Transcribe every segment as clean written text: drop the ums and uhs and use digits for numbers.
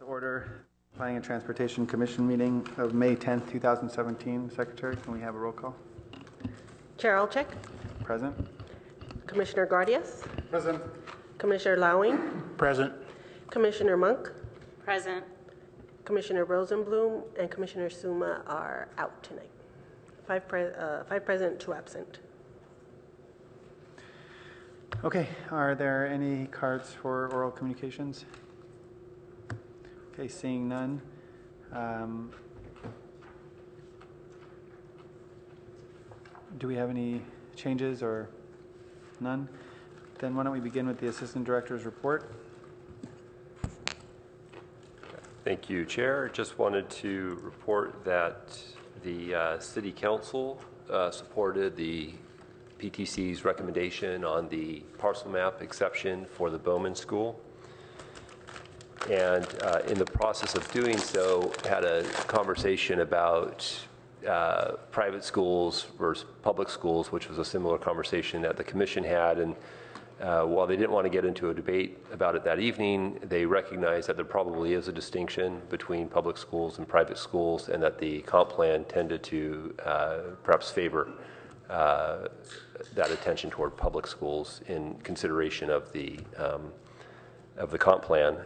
Order Planning and Transportation Commission meeting of May 10th, 2017. Secretary, can we have a roll call? Chair Alcheck. Present. Commissioner Guardias. Present. Commissioner Lowing. Present. Commissioner Monk. Present. Commissioner Rosenblum and Commissioner Suma are out tonight. Five present, 2 absent. Okay, are there any cards for oral communications? Okay, seeing none. Do we have any changes or none? Then why don't we begin with the Assistant Director's report? Thank you, Chair. Just wanted to report that the City Council supported the PTC's recommendation on the parcel map exception for the Bowman School. And in the process of doing so, had a conversation about private schools versus public schools, which was a similar conversation that the Commission had. And while they didn't want to get into a debate about it that evening, they recognized that there probably is a distinction between public schools and private schools, and that the comp plan tended to perhaps favor that attention toward public schools in consideration of the comp plan.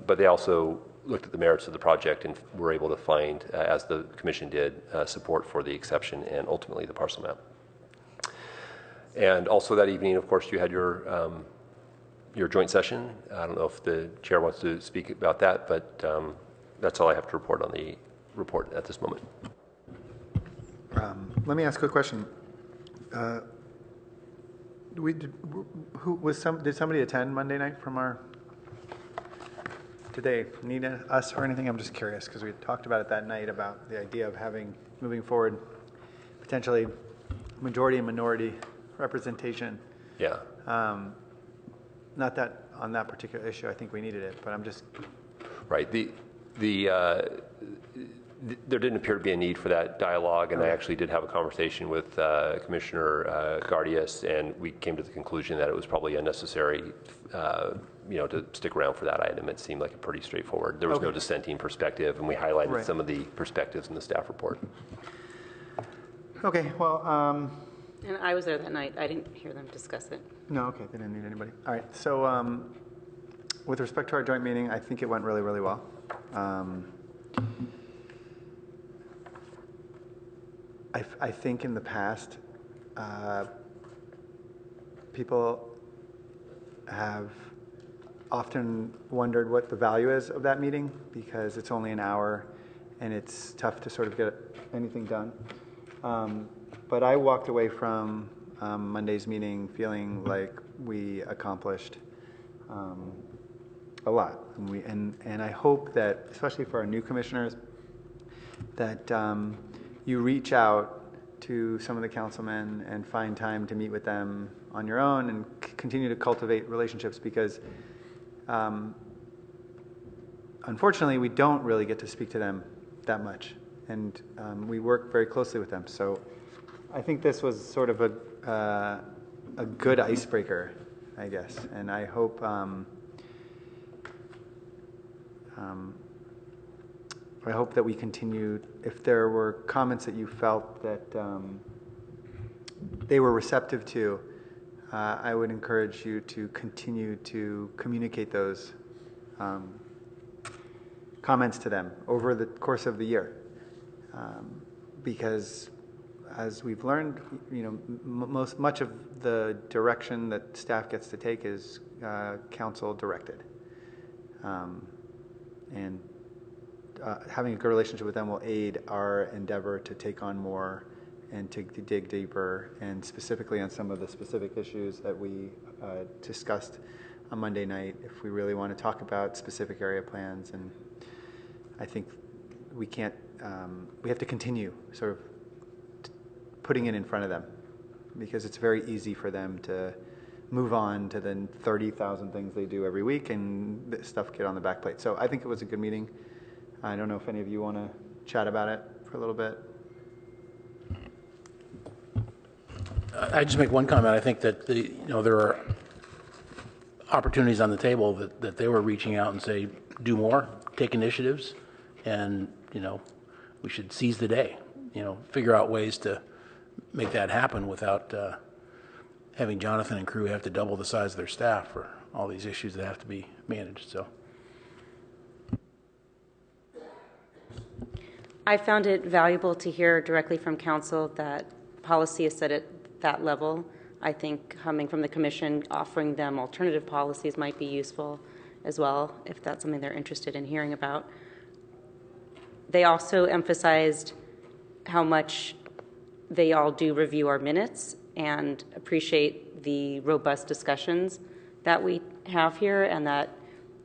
But they also looked at the merits of the project and were able to find, as the Commission did, support for the exception and ultimately the parcel map. And also that evening, of course, you had your joint session. I don't know if the chair wants to speak about that, but that's all I have to report on the report at this moment. Let me ask a quick question. Did somebody attend Monday night from our? Did they need us or anything? I'm just curious because we talked about it that night about the idea of moving forward, potentially majority and minority representation. Yeah. Not that on that particular issue, I think we needed it, but I'm just. Right. There didn't appear to be a need for that dialogue, and I actually did have a conversation with Commissioner Guardias, and we came to the conclusion that it was probably unnecessary, to stick around for that item. It seemed like a pretty straightforward. There was no dissenting perspective, and we highlighted some of the perspectives in the staff report. Okay. Well. And I was there that night. I didn't hear them discuss it. No. Okay. They didn't need anybody. All right. So, with respect to our joint meeting, I think it went really, really well. I think in the past, people have often wondered what the value is of that meeting because it's only an hour and it's tough to sort of get anything done. But I walked away from Monday's meeting feeling like we accomplished a lot. And I hope that, especially for our new commissioners, that you reach out to some of the councilmen and find time to meet with them on your own and continue to cultivate relationships because unfortunately we don't really get to speak to them that much, and we work very closely with them. So I think this was sort of a good icebreaker, I guess, and I hope that we continue. If there were comments that you felt that they were receptive to, I would encourage you to continue to communicate those comments to them over the course of the year. Because as we've learned, much of the direction that staff gets to take is council directed. And having a good relationship with them will aid our endeavor to take on more and to dig deeper, and specifically on some of the specific issues that we discussed on Monday night, if we really want to talk about specific area plans. And I think we can't, we have to continue sort of putting it in front of them, because it's very easy for them to move on to the 30,000 things they do every week and stuff get on the back plate. So I think it was a good meeting. I don't know if any of you want to chat about it for a little bit. I just make one comment. I think that there are opportunities on the table that they were reaching out and say, do more, take initiatives, and, we should seize the day, figure out ways to make that happen without having Jonathan and crew have to double the size of their staff for all these issues that have to be managed, so. I found it valuable to hear directly from council that policy is set at that level. I think coming from the commission, offering them alternative policies might be useful as well, if that's something they're interested in hearing about. They also emphasized how much they all do review our minutes and appreciate the robust discussions that we have here, and that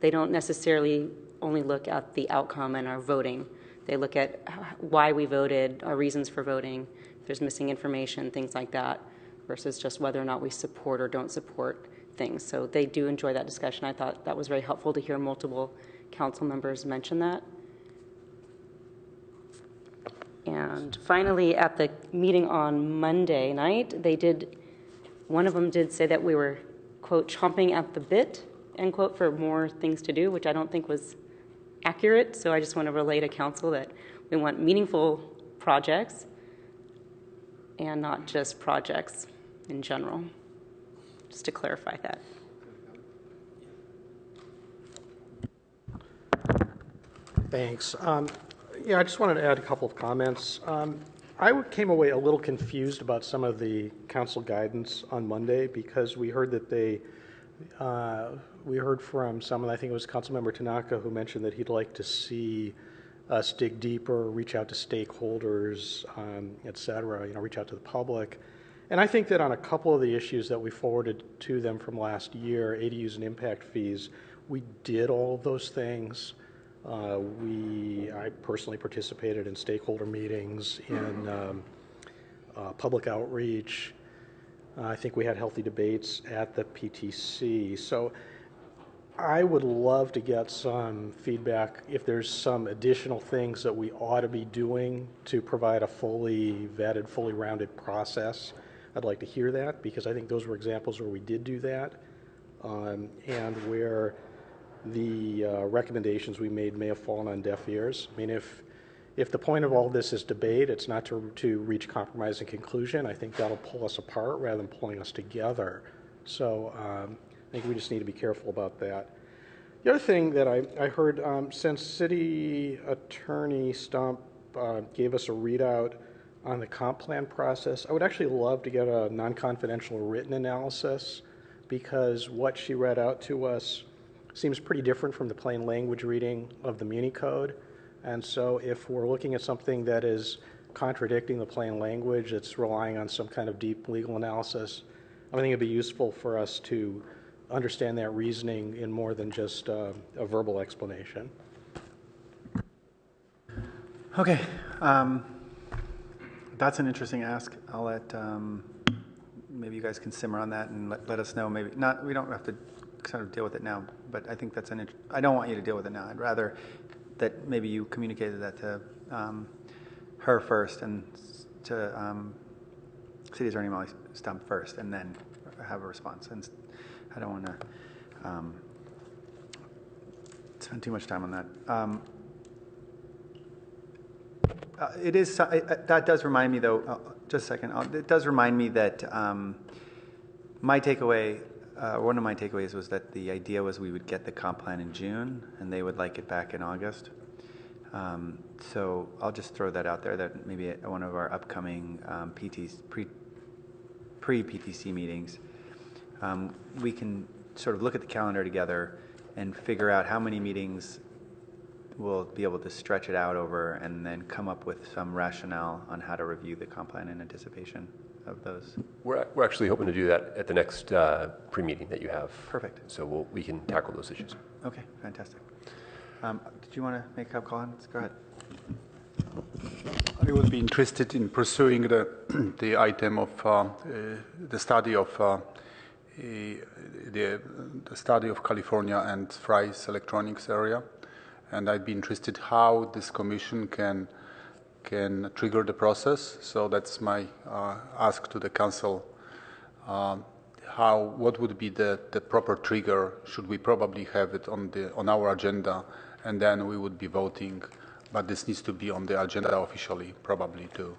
they don't necessarily only look at the outcome and our voting. They look at why we voted, our reasons for voting, if there's missing information, things like that, versus just whether or not we support or don't support things. So they do enjoy that discussion. I thought that was very helpful to hear multiple council members mention that. And finally, at the meeting on Monday night, one of them did say that we were, quote, chomping at the bit, end quote, for more things to do, which I don't think was accurate. So I just want to relay to council that we want meaningful projects and not just projects in general, just to clarify that. Thanks. Yeah, I just wanted to add a couple of comments. I came away a little confused about some of the council guidance on Monday, because we heard that we heard from someone, I think it was Councilmember Tanaka, who mentioned that he'd like to see us dig deeper, reach out to stakeholders, et cetera, reach out to the public. And I think that on a couple of the issues that we forwarded to them from last year, ADUs and impact fees, we did all of those things. I personally participated in stakeholder meetings, in public outreach. I think we had healthy debates at the PTC. So I would love to get some feedback if there's some additional things that we ought to be doing to provide a fully vetted, fully rounded process. I'd like to hear that, because I think those were examples where we did do that, and where the recommendations we made may have fallen on deaf ears. I mean, if the point of all this is debate, it's not to reach compromise and conclusion, I think that'll pull us apart rather than pulling us together. So I think we just need to be careful about that. The other thing that I heard, since City Attorney Stump gave us a readout on the comp plan process, I would actually love to get a non-confidential written analysis, because what she read out to us seems pretty different from the plain language reading of the Muni Code. And so if we're looking at something that is contradicting the plain language, it's relying on some kind of deep legal analysis, I think it'd be useful for us to understand that reasoning in more than just a verbal explanation. Okay. That's an interesting ask. I'll let, maybe you guys can simmer on that and let us know. Maybe not, we don't have to kind of deal with it now, but I think that's I don't want you to deal with it now. I'd rather that maybe you communicated that to her first, and to City Attorney Molly Stump first, and then have a response. And I don't want to spend too much time on that. It is, that does remind me, though, just a second, it does remind me that my takeaway, one of my takeaways was that the idea was we would get the comp plan in June, and they would like it back in August. So I'll just throw that out there, that maybe at one of our upcoming pre-PTC meetings, we can sort of look at the calendar together and figure out how many meetings we'll be able to stretch it out over, and then come up with some rationale on how to review the comp plan in anticipation of those. We're actually hoping to do that at the next pre-meeting that you have. Perfect. So we can tackle those issues. Okay, fantastic. Did you want to make a comments? Go ahead. I would be interested in pursuing the item of the study of the study of California and Fry's electronics area, and I'd be interested how this commission can trigger the process. So that's my ask to the council. What would be the proper trigger? Should we probably have it on our agenda and then we would be voting, but this needs to be on the agenda officially, probably to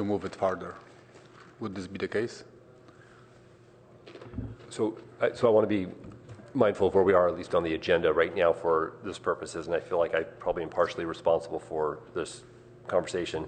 move it further. Would this be the case? So I want to be mindful of where we are, at least on the agenda right now for this purposes, and I feel like I probably am partially responsible for this conversation.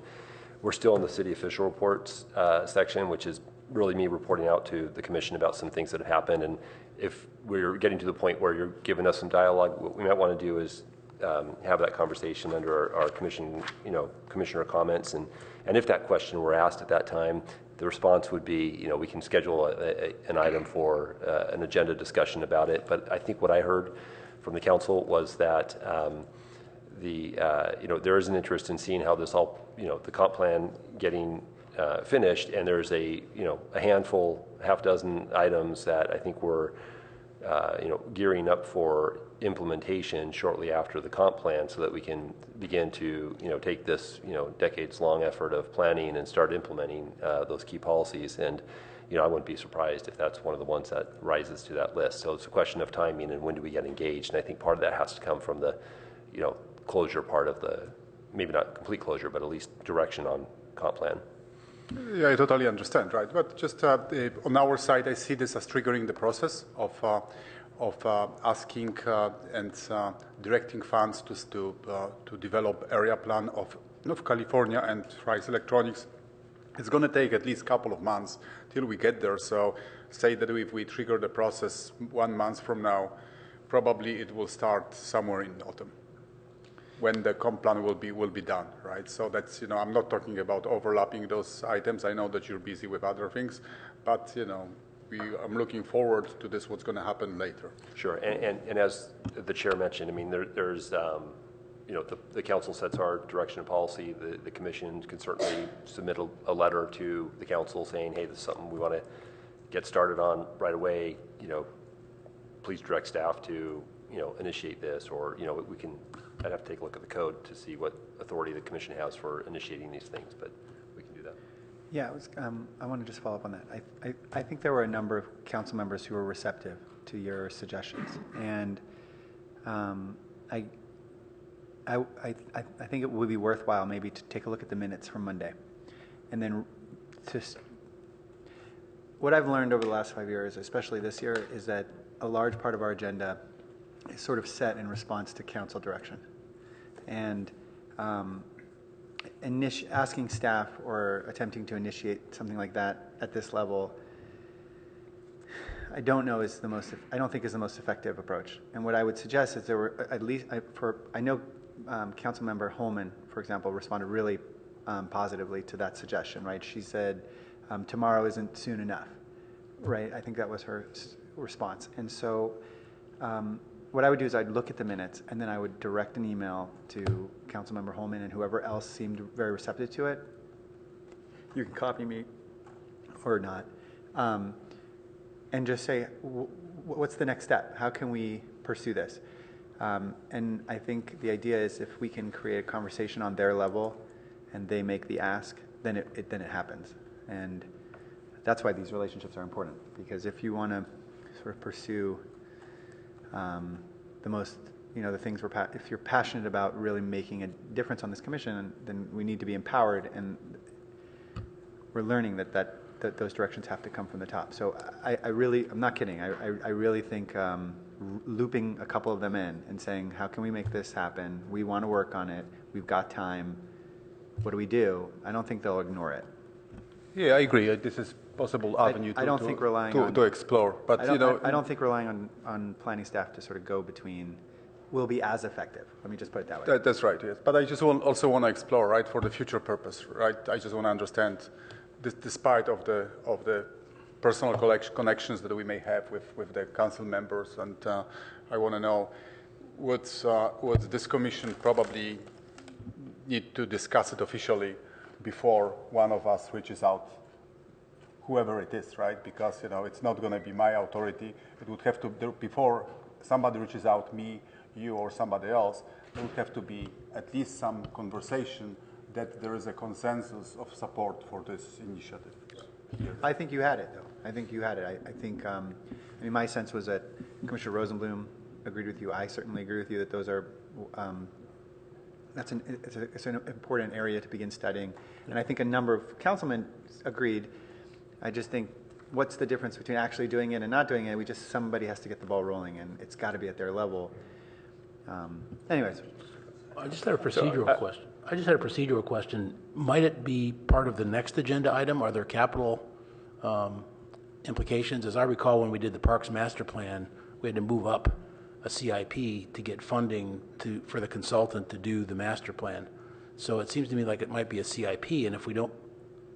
We're still in the city official reports section, which is really me reporting out to the commission about some things that have happened. And if we're getting to the point where you're giving us some dialogue, what we might want to do is have that conversation under our commissioner comments. And if that question were asked at that time, the response would be, we can schedule an item for an agenda discussion about it. But I think what I heard from the council was that there is an interest in seeing how this all, the comp plan getting finished, and there's a handful, half dozen items that I think we're gearing up for implementation shortly after the comp plan, so that we can begin to take this decades-long effort of planning and start implementing those key policies. And I wouldn't be surprised if that's one of the ones that rises to that list. So it's a question of timing and when do we get engaged. And I think part of that has to come from the closure part of the, maybe not complete closure, but at least direction on comp plan. Yeah, I totally understand, right? But just on our side, I see this as triggering the process of asking and directing funds to develop area plan of California and Fry's Electronics. It's going to take at least a couple of months till we get there. So say that if we trigger the process 1 month from now, probably it will start somewhere in autumn, when the comp plan will be done, right? So that's, I'm not talking about overlapping those items. I know that you're busy with other things, but, I'm looking forward to this, what's going to happen later. Sure, and as the chair mentioned, I mean, there's, the council sets our direction and policy. The commission can certainly submit a letter to the council saying, hey, this is something we want to get started on right away. Please direct staff to, initiate this, or, I'd have to take a look at the code to see what authority the commission has for initiating these things, but we can do that. Yeah, I want to just follow up on that. I think there were a number of council members who were receptive to your suggestions, and I think it would be worthwhile maybe to take a look at the minutes from Monday, and then what I've learned over the last 5 years, especially this year, is that a large part of our agenda is sort of set in response to council direction. And asking staff or attempting to initiate something like that at this level, I don't think is the most effective approach. And what I would suggest is there were at least, I know Councilmember Holman, for example, responded really positively to that suggestion, right? She said, tomorrow isn't soon enough, right? I think that was her response. And so what I would do is I'd look at the minutes, and then I would direct an email to Councilmember Holman and whoever else seemed very receptive to it. You can copy me or not, and just say, what's the next step? How can we pursue this? And I think the idea is if we can create a conversation on their level and they make the ask, then it happens. And that's why these relationships are important, because if you want to sort of pursue the most, the things if you're passionate about really making a difference on this commission, then we need to be empowered, and we're learning that those directions have to come from the top. So I'm not kidding. I really think looping a couple of them in and saying, how can we make this happen? We want to work on it. We've got time. What do we do? I don't think they'll ignore it. Yeah, I agree. This is possible avenue to explore. But I don't think relying on planning staff to sort of go between will be as effective. Let me just put it that way. That's right. Yes, but I just also want to explore, right, for the future purpose, right? I just want to understand, despite of the personal connections that we may have with the council members, and I want to know what this commission probably need to discuss it officially before one of us reaches out, whoever it is, right? Because, it's not going to be my authority. It would have to, before somebody reaches out, me, you, or somebody else, there would have to be at least some conversation that there is a consensus of support for this initiative. I think you had it, though. I think you had it. I think, my sense was that Commissioner Rosenblum agreed with you. I certainly agree with you that those are it's an important area to begin studying. And I think a number of councilmen agreed. I just think, what's the difference between actually doing it and not doing it? Somebody has to get the ball rolling, and it's got to be at their level. Anyways. I just had a procedural question. Might it be part of the next agenda item? Are there capital implications? As I recall, when we did the Parks Master Plan, we had to move up a CIP to get funding for the consultant to do the master plan. So it seems to me like it might be a CIP, and if we don't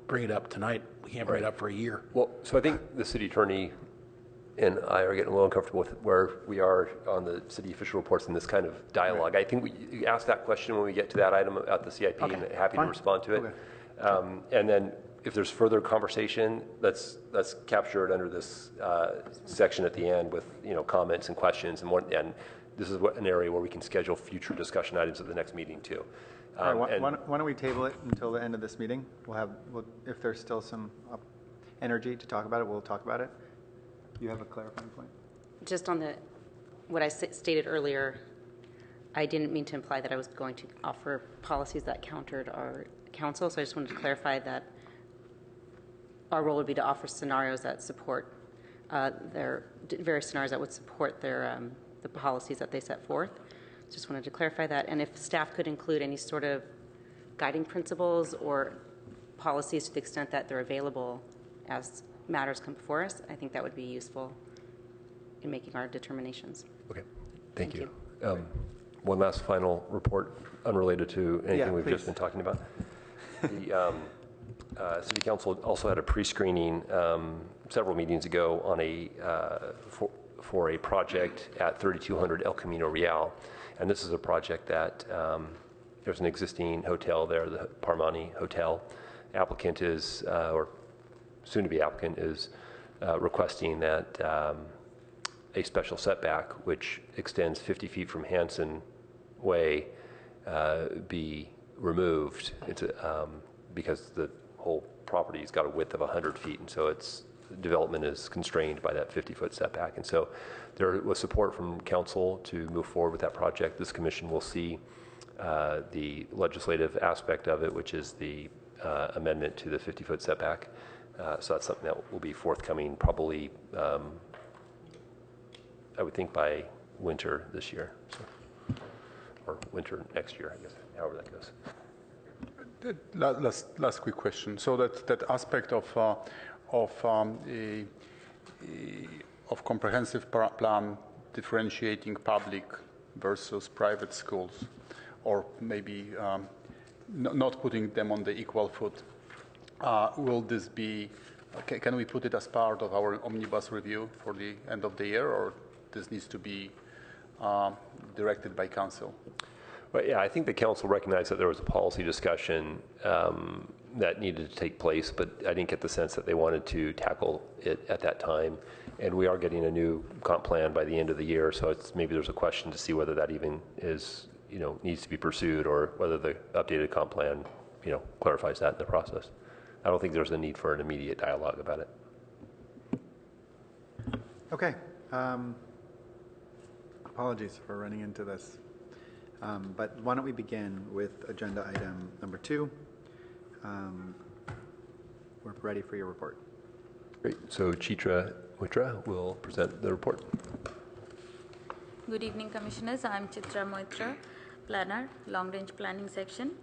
bring it up tonight, we can't bring it up for a year. Well, so I think the city attorney and I are getting a little uncomfortable with where we are on the city official reports in this kind of dialogue. I think we ask that question when we get to that item at the CIP, and happy to respond to it. Okay. And then if there's further conversation, let's capture it under this section at the end with comments and questions, and this is an area where we can schedule future discussion items at the next meeting too. All right, why don't we table it until the end of this meeting? If there's still some energy to talk about it, we'll talk about it. You have a clarifying point? Just on what I stated earlier, I didn't mean to imply that I was going to offer policies that countered our council, so I just wanted to clarify that our role would be to offer scenarios that support various scenarios that would support the policies that they set forth. Just wanted to clarify that. And if staff could include any sort of guiding principles or policies to the extent that they're available as matters come before us, I think that would be useful in making our determinations. Okay, thank you. One last final report unrelated to anything we've just been talking about. The City Council also had a pre-screening several meetings ago on for a project at 3200 El Camino Real. And this is a project that there's an existing hotel there, the Parmani Hotel. Applicant is, or soon-to-be applicant is requesting that a special setback, which extends 50 feet from Hanson Way, be removed. It's because the whole property's got a width of 100 feet, and so its development is constrained by that 50-foot setback. And so there was support from council to move forward with that project. This commission will see the legislative aspect of it, which is the amendment to the 50-foot setback. So that's something that will be forthcoming probably, I would think, by winter this year, or winter next year, I guess, however that goes. Last quick question. So that aspect of comprehensive plan differentiating public versus private schools, or maybe not putting them on the equal foot. Will this be, can we put it as part of our omnibus review for the end of the year, or this needs to be directed by council? Well, yeah, I think the council recognized that there was a policy discussion that needed to take place, but I didn't get the sense that they wanted to tackle it at that time. And we are getting a new comp plan by the end of the year, so maybe there's a question to see whether that even is, needs to be pursued, or whether the updated comp plan, clarifies that in the process. I don't think there's a need for an immediate dialogue about it. Okay. Apologies for running into this. But why don't we begin with agenda item number 2. We're ready for your report. Great. So Chitra Moitra will present the report. Good evening, Commissioners. I'm Chitra Moitra, Planner, Long Range Planning Section.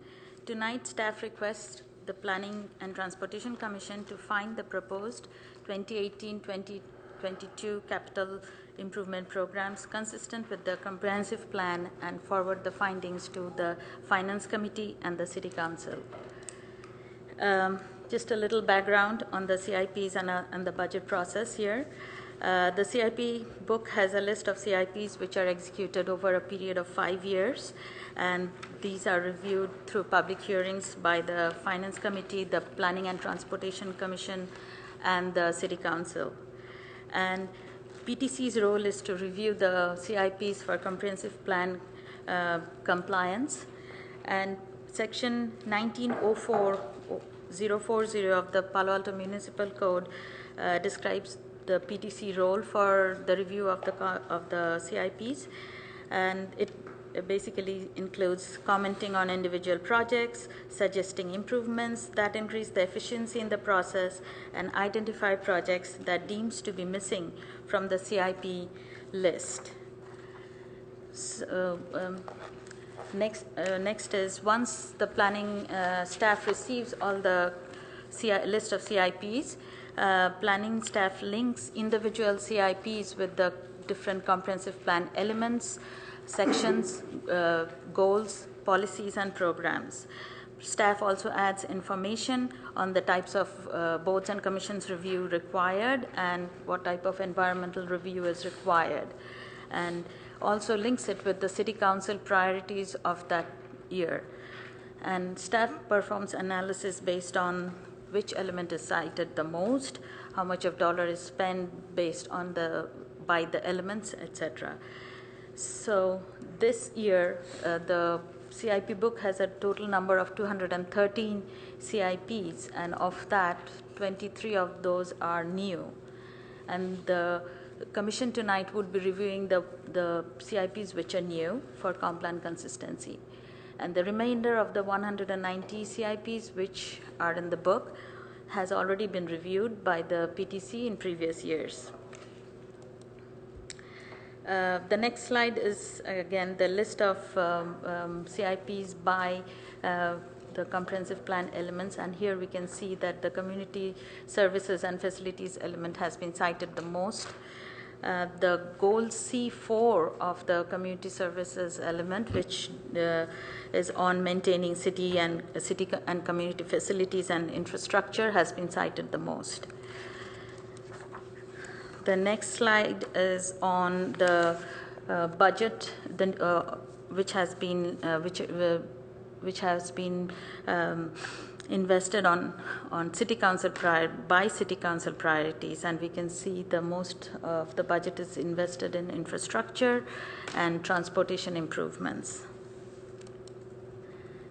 Tonight, staff requests the Planning and Transportation Commission to find the proposed 2018-2022 capital improvement programs consistent with the comprehensive plan and forward the findings to the Finance Committee and the City Council. Just a little background on the CIPs and the budget process here. The CIP book has a list of CIPs which are executed over a period of 5 years, and these are reviewed through public hearings by the Finance Committee, the Planning and Transportation Commission, and the City Council. And PTC's role is to review the CIPs for comprehensive plan compliance. And Section 1904-040 of the Palo Alto Municipal Code describes the PTC role for the review of the CIPs, and it basically includes commenting on individual projects, suggesting improvements that increase the efficiency in the process, and identify projects that deems to be missing from the CIP list. So, next is once the planning staff receives all the list of CIPs, planning staff links individual CIPs with the different comprehensive plan elements, sections, goals, policies, and programs. Staff also adds information on the types of boards and commissions review required and what type of environmental review is required, and also links it with the City Council priorities of that year. And staff performs analysis based on which element is cited the most, how much of dollar is spent based on by the elements, etc. So this year, the CIP book has a total number of 213 CIPs, and of that, 23 of those are new. And the Commission tonight would be reviewing the CIPs which are new for complan consistency. And the remainder of the 190 CIPs which are in the book has already been reviewed by the PTC in previous years. The next slide is again the list of CIPs by the comprehensive plan elements, and here we can see that the community services and facilities element has been cited the most. The goal C4 of the community services element, which is on maintaining city and community facilities and infrastructure, has been cited the most. The next slide is on the budget, which has been invested on city council by city council priorities, and we can see the most of the budget is invested in infrastructure and transportation improvements.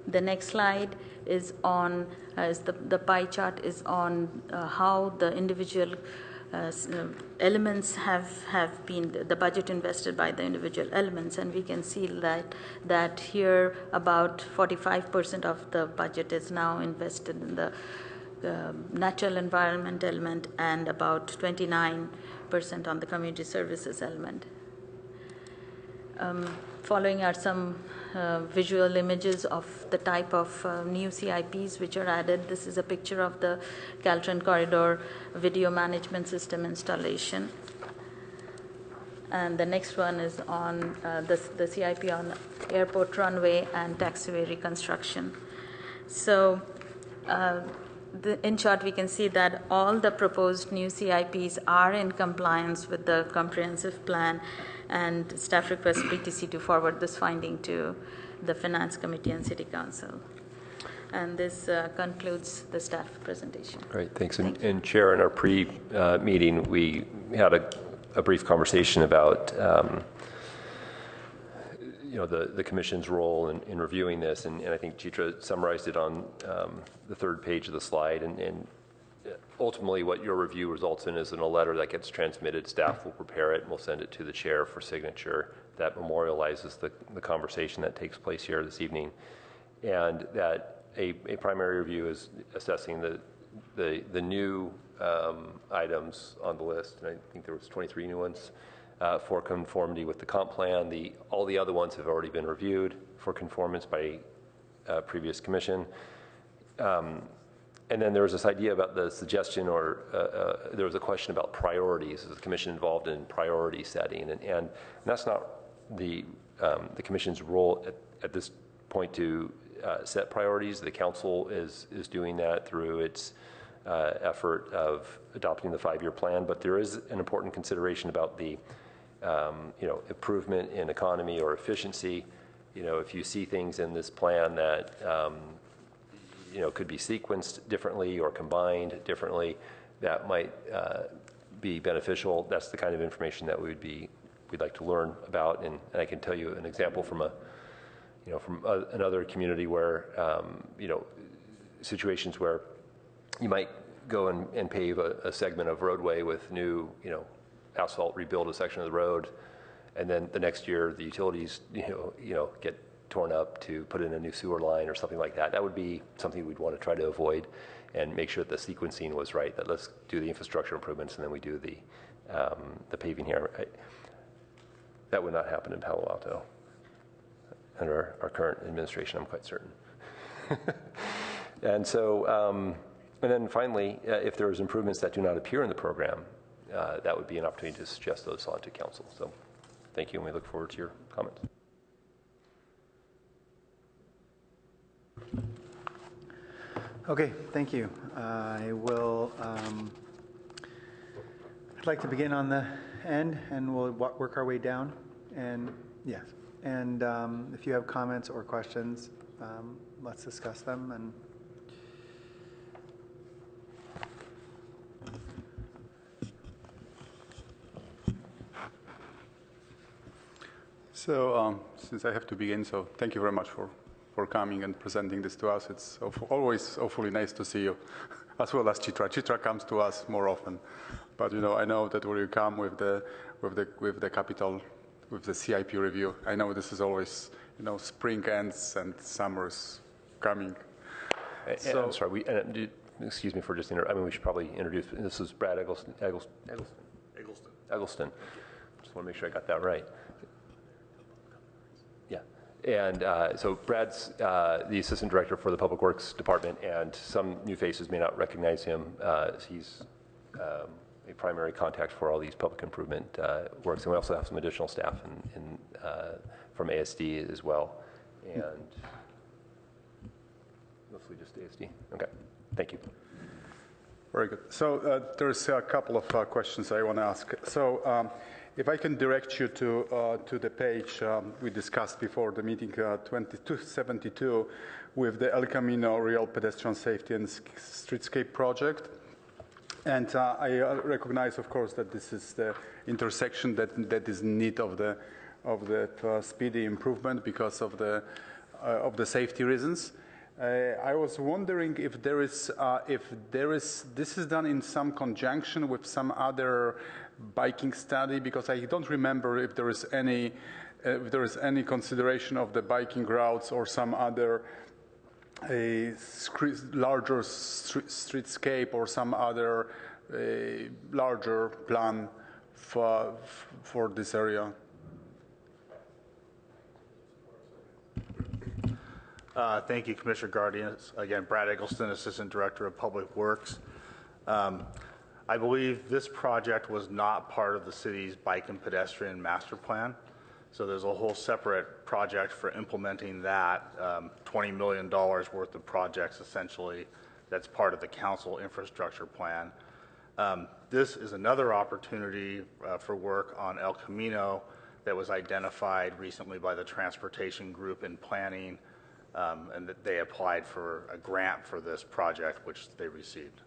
The next slide is on the pie chart is on how the individual elements have been the budget invested by the individual elements, and we can see that here about 45% of the budget is now invested in the natural environment element and about 29% on the community services element. Following are some visual images of the type of new CIPs which are added. This is a picture of the Caltran Corridor video management system installation. And the next one is on the CIP on airport runway and taxiway reconstruction. So in short, we can see that all the proposed new CIPs are in compliance with the comprehensive plan, and staff requests PTC to forward this finding to the Finance Committee and City Council. And this concludes the staff presentation. Great, thanks. And Chair, in our pre-meeting, we had a brief conversation about the Commission's role in reviewing this, and I think Chitra summarized it on the third page of the slide, and ultimately what your review results in is in a letter that gets transmitted. Staff will prepare it and we'll send it to the chair for signature. That memorializes the conversation that takes place here this evening, and that a primary review is assessing the new items on the list, and I think there was 23 new ones for conformity with the comp plan. All the other ones have already been reviewed for conformance by previous commission. And then there was this idea about the suggestion, or there was a question about priorities. Is the commission involved in priority setting? And that's not the commission's role at this point to set priorities. The council is doing that through its effort of adopting the 5-year plan. But there is an important consideration about the improvement in economy or efficiency. If you see things in this plan that could be sequenced differently or combined differently, that might be beneficial. That's the kind of information that we'd like to learn about. And I can tell you an example from another community where situations where you might go and pave a segment of roadway with new asphalt, rebuild a section of the road, and then the next year the utilities, get torn up to put in a new sewer line or something like that. That would be something we'd want to try to avoid and make sure that the sequencing was right, that let's do the infrastructure improvements and then we do the paving here. That would not happen in Palo Alto under our current administration, I'm quite certain. And so, and then finally, if there is improvements that do not appear in the program, that would be an opportunity to suggest those on to council. So thank you, and we look forward to your comments. Okay, thank you. I will, I'd like to begin on the end, and we'll work our way down. And yes, and if you have comments or questions, let's discuss them. And So since I have to begin, so thank you very much for coming and presenting this to us. It's always awfully nice to see you, as well as Chitra. Chitra comes to us more often, but I know that when you come with the capital, with the CIP review, I know this is always spring ends and summer's coming. So, I'm sorry. Excuse me for just we should probably introduce. This is Brad Eggleston. Eggleston. Just want to make sure I got that right. And so Brad's the Assistant Director for the Public Works Department, and some new faces may not recognize him. He's a primary contact for all these public improvement works, and we also have some additional staff from ASD as well, and mostly just ASD. Okay, thank you. Very good. So there's a couple of questions I want to ask. So if I can direct you to the page we discussed before the meeting, 2272, with the El Camino Real Pedestrian Safety and Streetscape Project. And I recognize, of course, that this is the intersection that is in need of the speedy improvement because of the safety reasons. I was wondering if this is done in some conjunction with some other biking study, because I don't remember if there is any consideration of the biking routes or some other larger streetscape or some other larger plan for this area. Thank you, Commissioner Guardian. Again, Brad Eggleston, Assistant Director of Public Works. I believe this project was not part of the city's bike and pedestrian master plan. So there's a whole separate project for implementing that, $20 million worth of projects essentially, that's part of the council infrastructure plan. This is another opportunity for work on El Camino that was identified recently by the transportation group in planning, and that they applied for a grant for this project, which they received.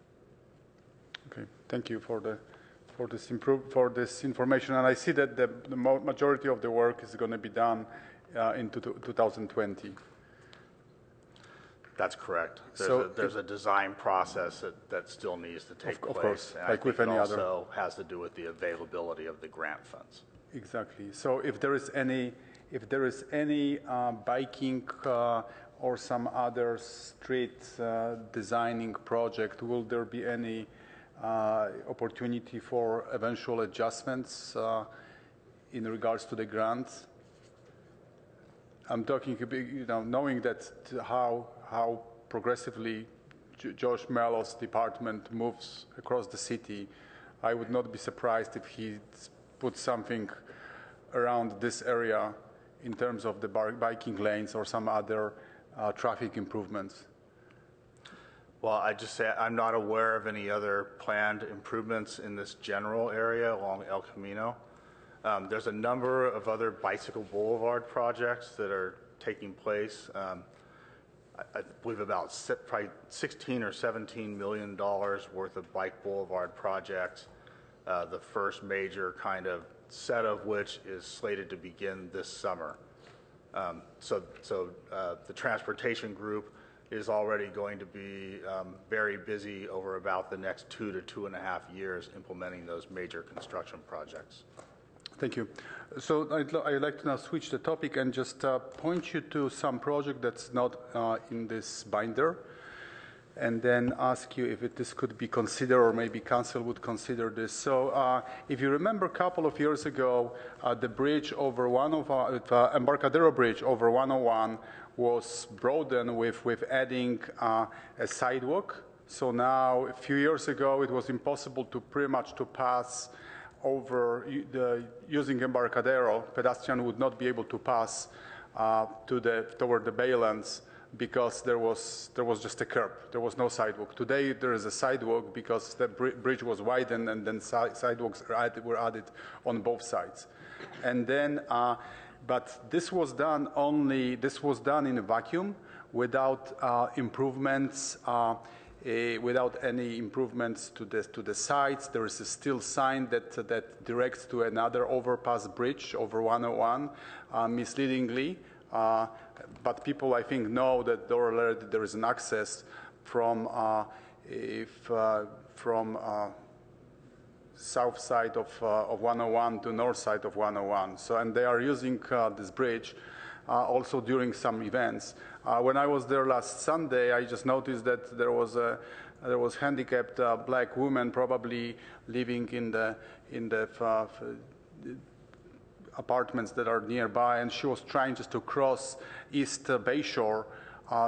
Okay, thank you for this information. And I see that the majority of the work is going to be done in 2020. That's correct. So there's a design process that still needs to take place. Of course, and like with any other. It also has to do with the availability of the grant funds. Exactly. So if there is any biking or some other street designing project, will there be any opportunity for eventual adjustments in regards to the grants? I'm talking, knowing that how progressively Josh Mello's department moves across the city, I would not be surprised if he put something around this area in terms of the biking lanes or some other traffic improvements. Well, I just say I'm not aware of any other planned improvements in this general area along El Camino. There's a number of other bicycle boulevard projects that are taking place. I believe about probably $16 or $17 million worth of bike boulevard projects. The first major kind of set of which is slated to begin this summer. So the transportation group is already going to be very busy over about the next 2 to 2.5 years implementing those major construction projects. Thank you. So I'd like to now switch the topic and just point you to some project that's not in this binder, and then ask you if this could be considered, or maybe council would consider this. So if you remember a couple of years ago, the bridge over Embarcadero Bridge over 101 was broadened with adding a sidewalk. So now, a few years ago, it was impossible to pretty much to pass over using Embarcadero. Pedestrian would not be able to pass toward the Baylands because there was just a curb. There was no sidewalk. Today there is a sidewalk because the bridge was widened, and then sidewalks were added on both sides. And then, but this was done in a vacuum, without improvements. Without any improvements to the sites. There is a still sign that directs to another overpass bridge over 101, misleadingly. But people, I think, know that there is an access from south side of 101 to north side of 101. So, and they are using this bridge also during some events. When I was there last Sunday, I just noticed that there was handicapped black woman probably living in the apartments that are nearby, and she was trying just to cross East Bayshore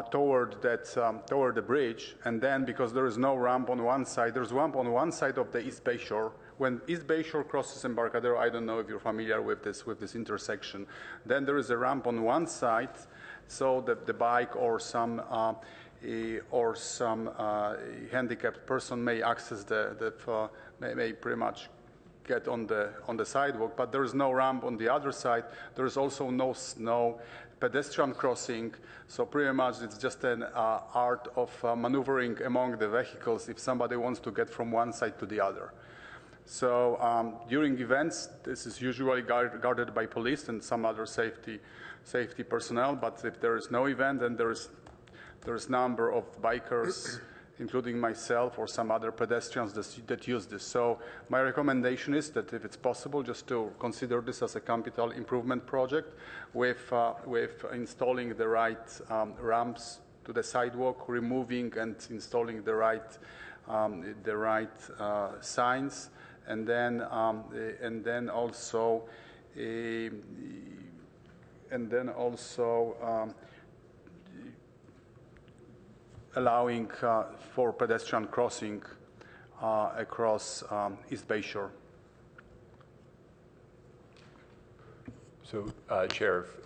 toward the bridge. And then, because there is no ramp on one side, there's ramp on one side of the East Bayshore. When East Bayshore crosses Embarcadero, I don't know if you're familiar with this intersection. Then there is a ramp on one side, so that the bike or some handicapped person may access may pretty much get on the sidewalk. But there is no ramp on the other side. There is also no pedestrian crossing. So pretty much it's just an art of maneuvering among the vehicles if somebody wants to get from one side to the other. So during events, this is usually guarded by police and some other safety personnel. But if there is no event, then there is number of bikers, including myself or some other pedestrians that use this. So my recommendation is that if it's possible, just to consider this as a capital improvement project with installing the right ramps to the sidewalk, removing and installing the right signs. And then also allowing for pedestrian crossing across East Bayshore. So, Sheriff,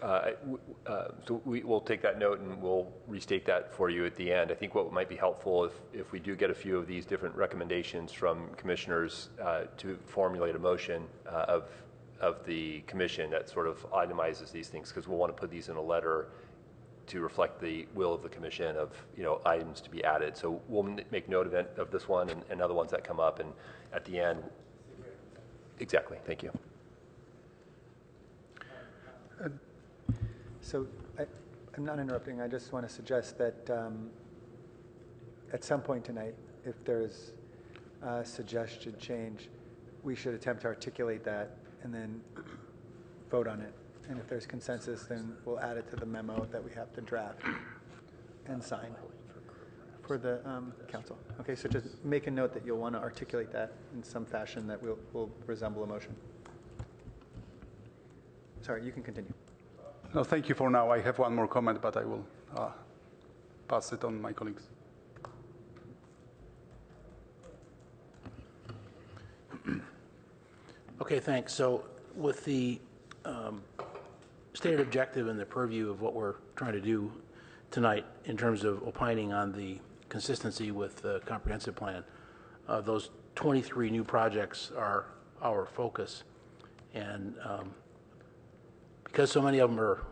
so we'll take that note and we'll restate that for you at the end. I think what might be helpful if we do get a few of these different recommendations from commissioners to formulate a motion of the commission that sort of itemizes these things, because we'll want to put these in a letter to reflect the will of the commission of items to be added. So we'll make note of this one and other ones that come up, and at the end. Exactly. Thank you. So I'm not interrupting. I just want to suggest that at some point tonight, if there's a suggested change, we should attempt to articulate that and then vote on it. And if there's consensus, then we'll add it to the memo that we have to draft and sign for the council. Okay, so just make a note that you'll want to articulate that in some fashion that will resemble a motion. Sorry, you can continue. No, thank you for now. I have one more comment, but I will pass it on my colleagues. Okay, thanks. So with the stated objective and the purview of what we're trying to do tonight in terms of opining on the consistency with the comprehensive plan, those 23 new projects are our focus. And because so many of them are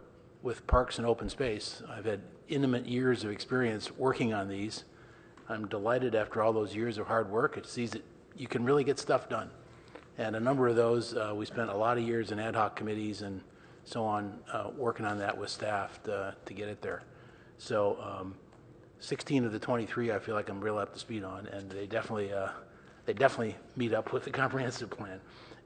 with parks and open space, I've had intimate years of experience working on these. I'm delighted after all those years of hard work. It sees that you can really get stuff done. And a number of those, we spent a lot of years in ad hoc committees and so on working on that with staff to get it there. So 16 of the 23 I feel like I'm real up to speed on, and they definitely meet up with the comprehensive plan.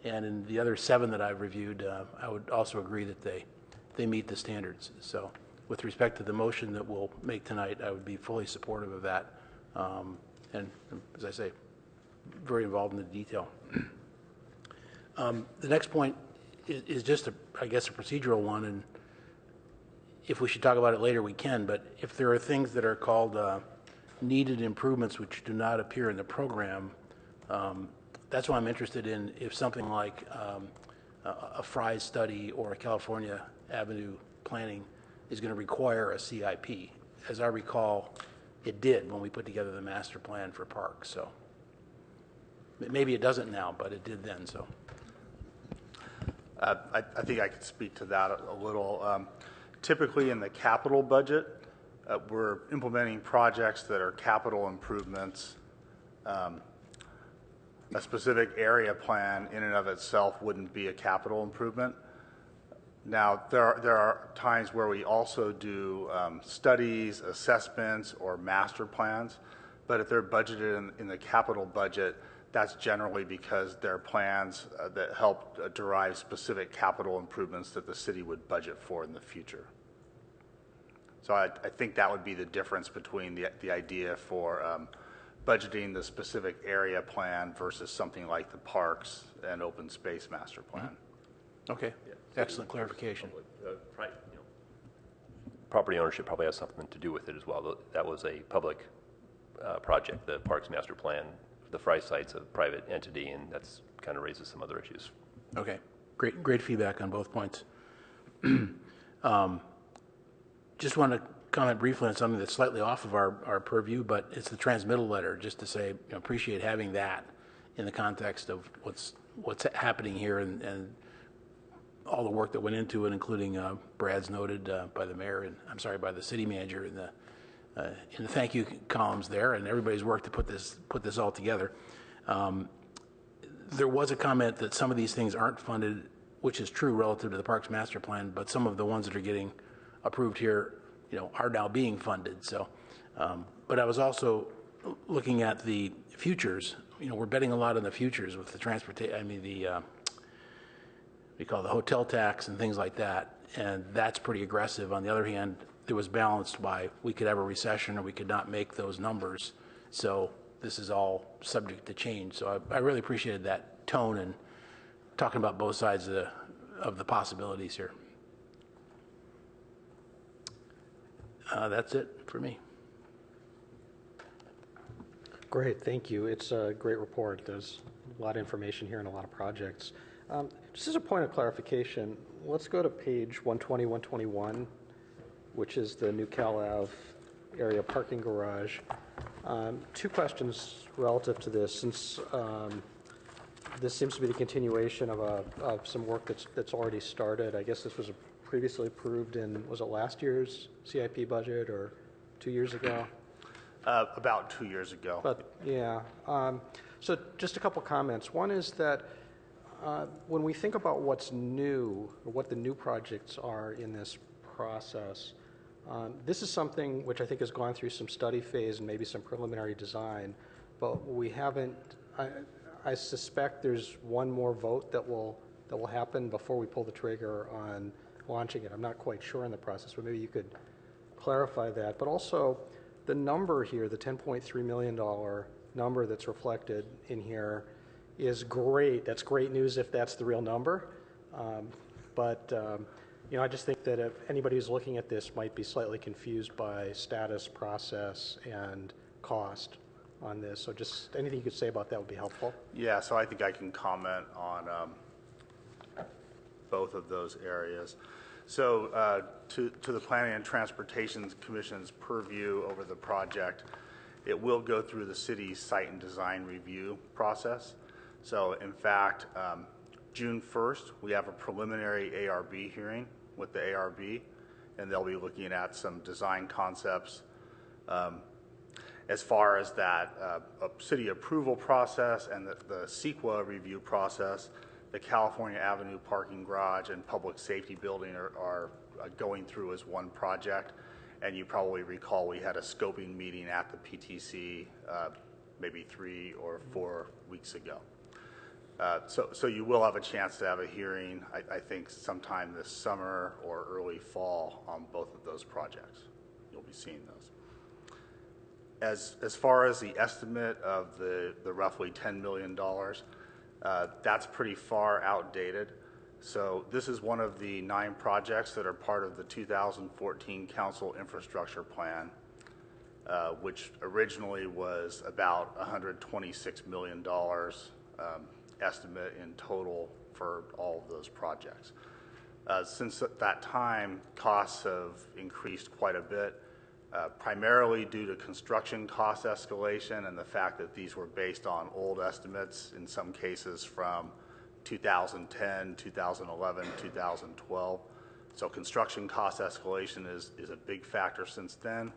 And in the other 7 that I've reviewed, I would also agree that they meet the standards. So with respect to the motion that we'll make tonight, I would be fully supportive of that. And as I say, very involved in the detail. The next point is just, I guess, a procedural one, and if we should talk about it later, we can, but if there are things that are called needed improvements which do not appear in the program, that's why I'm interested in if something like a Fry's study or a California Avenue planning is going to require a CIP. As I recall, it did when we put together the master plan for parks. So maybe it doesn't now, but it did then. So I think I could speak to that a little. Typically in the capital budget, we're implementing projects that are capital improvements. A specific area plan in and of itself wouldn't be a capital improvement. Now, there are times where we also do studies, assessments, or master plans, but if they're budgeted in the capital budget, that's generally because they're plans that help derive specific capital improvements that the city would budget for in the future. So I think that would be the difference between the idea for budgeting the specific area plan versus something like the parks and open space master plan. okay, excellent clarification. Property ownership probably has something to do with it as well. That was a public project, the Parks Master Plan. The Fry site's a private entity, and that's kind of raises some other issues. Okay, great feedback on both points. Just want to comment briefly on something that's slightly off of our purview, but it's the transmittal letter, just to say, appreciate having that in the context of what's happening here and all the work that went into it, including Brad's noted by the mayor and by the city manager in the thank you columns there, and everybody's work to put this all together. There was a comment that some of these things aren't funded, which is true relative to the Parks Master Plan, but some of the ones that are getting approved here, are now being funded. So, but I was also looking at the futures. We're betting a lot on the futures with the transportation. We call it the hotel tax and things like that, and that's pretty aggressive. On the other hand, it was balanced by we could have a recession or we could not make those numbers. So this is all subject to change. So I really appreciated that tone and talking about both sides of the possibilities here. That's it for me. Great, thank you. It's a great report. There's a lot of information here and a lot of projects. Just as a point of clarification, let's go to page 120, 121, which is the new Cal Ave area parking garage. 2 questions relative to this, since this seems to be the continuation of some work that's already started. I guess this was previously approved in, was it last year's CIP budget or 2 years ago? About 2 years ago. But yeah. So just a couple comments. One is that when we think about what's new, or what the new projects are in this process, this is something which I think has gone through some study phase and maybe some preliminary design, but we haven't. I suspect there's one more vote that will happen before we pull the trigger on launching it. I'm not quite sure in the process, but maybe you could clarify that. But also, the number here, the $10.3 million number that's reflected in here, is great. That's great news if that's the real number. I just think that if anybody who's looking at this might be slightly confused by status, process, and cost on this. So just anything you could say about that would be helpful. Yeah, so I think I can comment on both of those areas. So to the Planning and Transportation Commission's purview over the project, it will go through the city's site and design review process. So in fact, June 1st, we have a preliminary ARB hearing with the ARB, and they'll be looking at some design concepts. As far as that city approval process and the CEQA review process, the California Avenue parking garage and public safety building are going through as one project. And you probably recall we had a scoping meeting at the PTC maybe 3 or 4 weeks ago. So you will have a chance to have a hearing, I think, sometime this summer or early fall on both of those projects. You'll be seeing those. As far as the estimate of the roughly $10 million, that's pretty far outdated. So this is one of the 9 projects that are part of the 2014 Council Infrastructure Plan, which originally was about $126 million estimate in total for all of those projects. Since that time, costs have increased quite a bit, primarily due to construction cost escalation and the fact that these were based on old estimates, in some cases from 2010, 2011, 2012. So construction cost escalation is a big factor since then.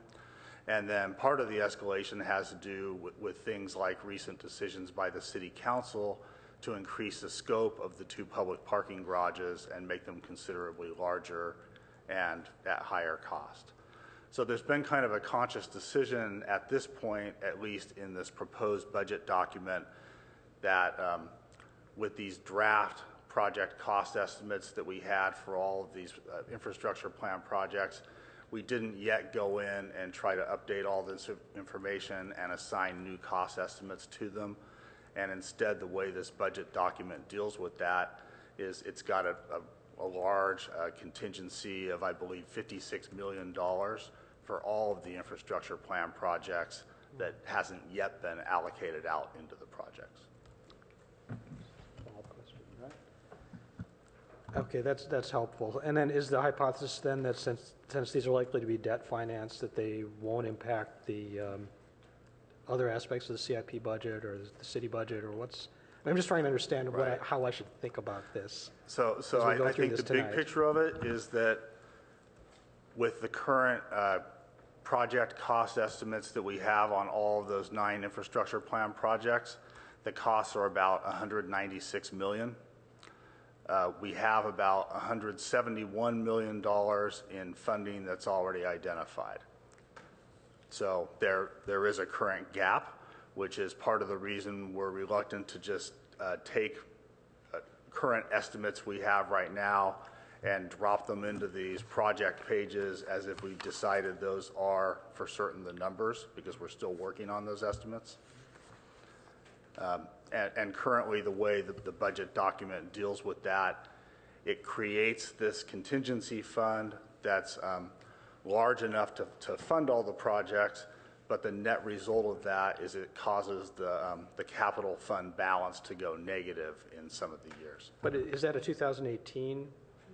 And then part of the escalation has to do with things like recent decisions by the City Council to increase the scope of the 2 public parking garages and make them considerably larger and at higher cost. So there's been kind of a conscious decision at this point, at least in this proposed budget document, that with these draft project cost estimates that we had for all of these infrastructure plan projects, we didn't yet go in and try to update all this information and assign new cost estimates to them. And instead, the way this budget document deals with that is it's got a large contingency of, I believe, $56 million for all of the infrastructure plan projects that hasn't yet been allocated out into the projects. Okay, that's helpful. And then is the hypothesis then that since these are likely to be debt financed, that they won't impact the other aspects of the CIP budget or the city budget, or what's? I'm just trying to understand how I should think about this. So I think the big picture of it is that with the current project cost estimates that we have on all of those 9 infrastructure plan projects, the costs are about $196 million. We have about $171 million in funding that's already identified. So there is a current gap, which is part of the reason we're reluctant to just take current estimates we have right now and drop them into these project pages as if we decided those are for certain the numbers, because we're still working on those estimates. And currently, the way the budget document deals with that, it creates this contingency fund that's large enough to fund all the projects, but the net result of that is it causes the capital fund balance to go negative in some of the years. But is that a 2018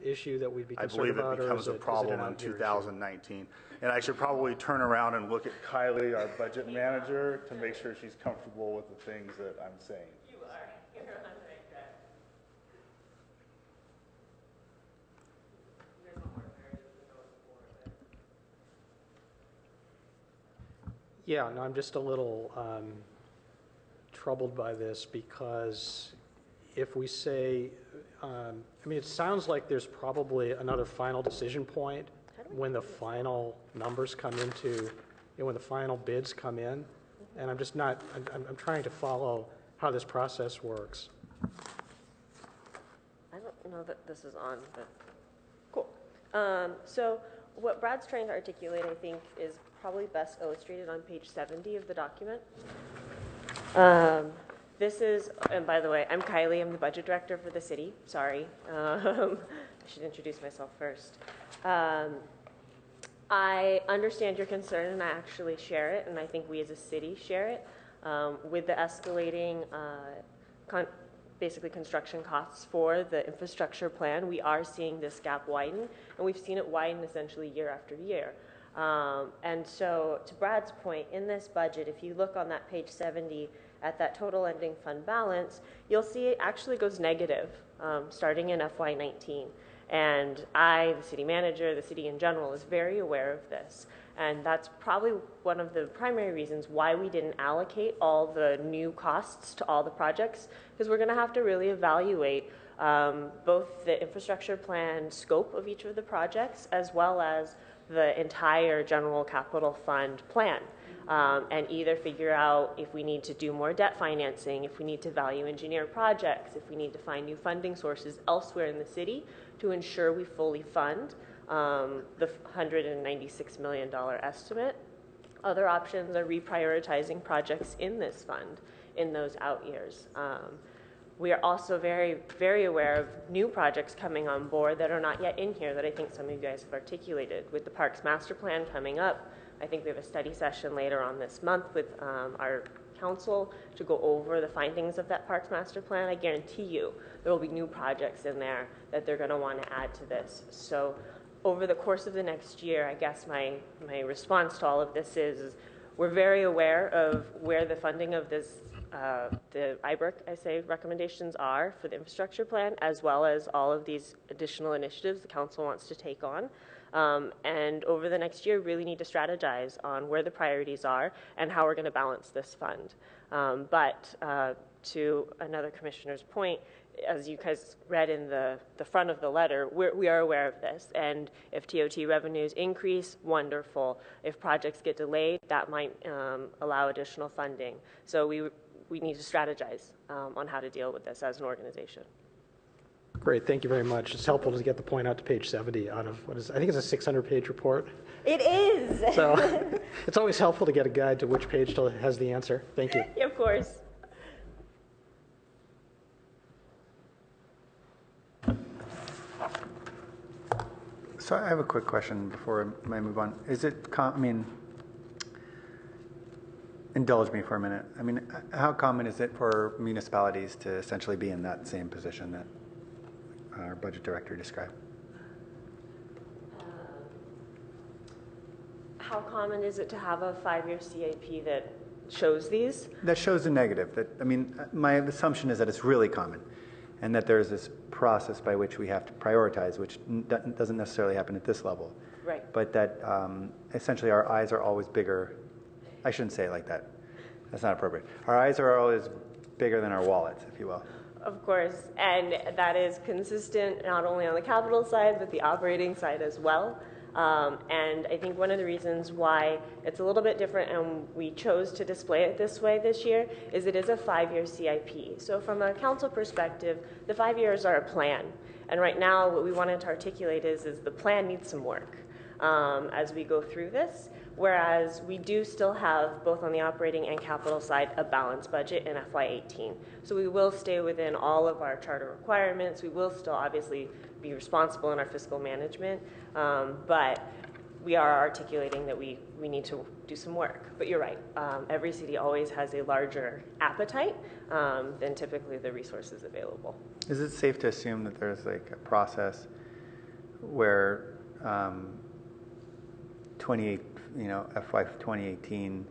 issue that we'd be concerned about? I believe about, it becomes a problem in 2019. And I should probably turn around and look at Kylie, our budget manager, to make sure she's comfortable with the things that I'm saying. You are. You're on the right track. There's one more narrative that goes before that. Yeah, no, I'm just a little troubled by this, because if we say, I mean, it sounds like there's probably another final decision point when the final numbers come into, when the final bids come in, and I'm just not, I'm trying to follow how this process works. I don't know that this is on, but cool. So what Brad's trying to articulate, I think, is probably best illustrated on page 70 of the document. This is, and by the way, I'm Kylie. I'm the budget director for the city. Sorry. I should introduce myself first. I understand your concern, and I actually share it, and I think we as a city share it. With the escalating, basically construction costs for the infrastructure plan, we are seeing this gap widen, and we've seen it widen essentially year after year. And so to Brad's point, in this budget, if you look on that page 70 at that total ending fund balance, you'll see it actually goes negative starting in FY19. And I, the city manager, the city in general, is very aware of this. And that's probably one of the primary reasons why we didn't allocate all the new costs to all the projects, because we're going to have to really evaluate both the infrastructure plan scope of each of the projects as well as the entire general capital fund plan. and either figure out if we need to do more debt financing, if we need to value engineer projects, if we need to find new funding sources elsewhere in the city to ensure we fully fund the $196 million estimate. Other options are reprioritizing projects in this fund in those out years. We are also very, very aware of new projects coming on board that are not yet in here that I think some of you guys have articulated. With the Parks Master Plan coming up, I think we have a study session later on this month with our council to go over the findings of that Parks Master Plan. I guarantee you there will be new projects in there that they're going to want to add to this. So over the course of the next year, I guess my response to all of this is we're very aware of where the funding of this the IBRC, I say, recommendations are for the infrastructure plan, as well as all of these additional initiatives the council wants to take on. And over the next year, really need to strategize on where the priorities are and how we're going to balance this fund. But to another commissioner's point, as you guys read in the front of the letter, we are aware of this. And if TOT revenues increase, wonderful. If projects get delayed, that might allow additional funding. So we need to strategize on how to deal with this as an organization. Great, thank you very much. It's helpful to get the point out to page 70 out of what is, I think it's a 600-page report. It is. So it's always helpful to get a guide to which page has the answer. Thank you. Of course. So I have a quick question before I move on. Is it, I mean, indulge me for a minute. I mean, how common is it for municipalities to essentially be in that same position that our budget director described? How common is it to have a 5-year CIP that shows these? That shows a negative. That, I mean, my assumption is that it's really common and that there's this process by which we have to prioritize, which doesn't necessarily happen at this level. Right. But that essentially our eyes are always bigger. I shouldn't say it like that. That's not appropriate. Our eyes are always bigger than our wallets, if you will. Of course, and that is consistent not only on the capital side, but the operating side as well. And I think one of the reasons why it's a little bit different and we chose to display it this way this year is it is a 5-year CIP. So from a council perspective, the 5 years are a plan. And right now what we wanted to articulate is the plan needs some work as we go through this. Whereas we do still have, both on the operating and capital side, a balanced budget in FY18. So we will stay within all of our charter requirements. We will still obviously be responsible in our fiscal management, but we are articulating that we need to do some work. But you're right, every city always has a larger appetite than typically the resources available. Is it safe to assume that there's like a process where FY 2018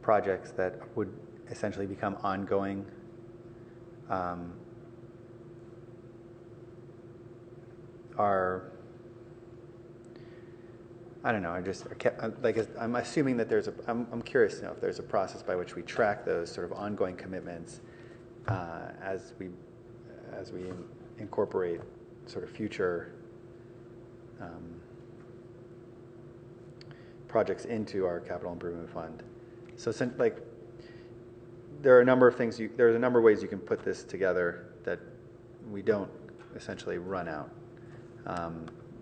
projects that would essentially become ongoing are, I don't know, I'm assuming that I'm curious to know if there's a process by which we track those sort of ongoing commitments as we incorporate sort of future projects into our capital improvement fund. So like there are a number of things there's a number of ways you can put this together that we don't essentially run out.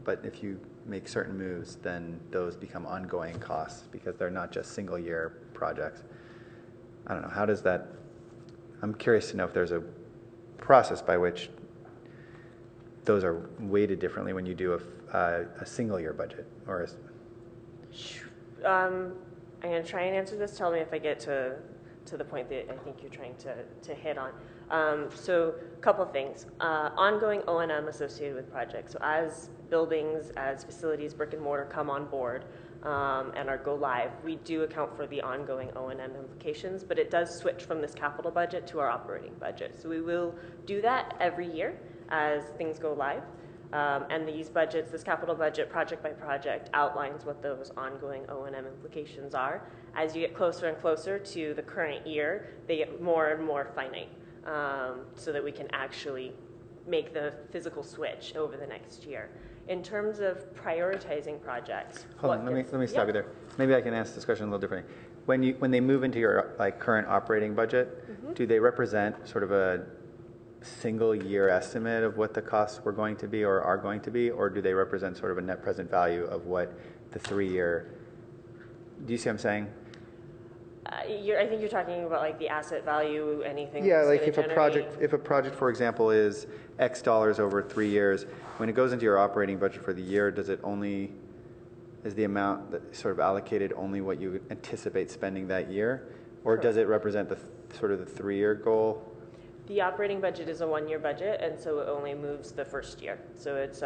But if you make certain moves, then those become ongoing costs because they're not just single year projects. I don't know, how does that, I'm curious to know if there's a process by which those are weighted differently when you do a single year budget or I'm going to try and answer this. Tell me if I get to the point that I think you're trying to hit on. So a couple things. Ongoing O&M associated with projects. So as buildings, as facilities, brick and mortar come on board and go live, we do account for the ongoing O&M implications, but it does switch from this capital budget to our operating budget. So we will do that every year as things go live. And these budgets, this capital budget, project by project, outlines what those ongoing O&M implications are. As you get closer and closer to the current year, they get more and more finite so that we can actually make the physical switch over the next year. In terms of prioritizing projects. Hold on, let me stop you there. Maybe I can ask this question a little differently. When they move into your like current operating budget, do they represent sort of a single year estimate of what the costs were going to be or are going to be, or do they represent sort of a net present value of what the 3-year? Do you see what I'm saying? I think you're talking about like the asset value, anything. Yeah, that's like gonna if a project, for example, is X dollars over 3 years, when it goes into your operating budget for the year, is the amount that sort of allocated only what you anticipate spending that year, or does it represent the sort of the 3-year goal? The operating budget is a 1-year budget, and so it only moves the first year. So it's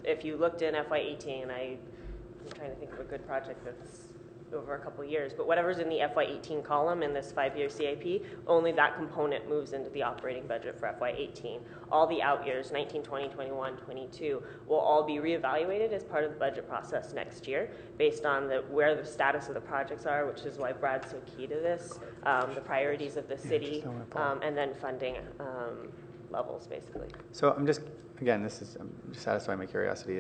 if you looked in FY18, I'm trying to think of a good project that's over a couple years, but whatever's in the FY18 column in this 5-year CIP, only that component moves into the operating budget for FY18. All the out years, 19, 20, 21, 22, will all be reevaluated as part of the budget process next year based on where the status of the projects are, which is why Brad's so key to this, the priorities of the city, and then funding levels, basically. So I'm just satisfying my curiosity.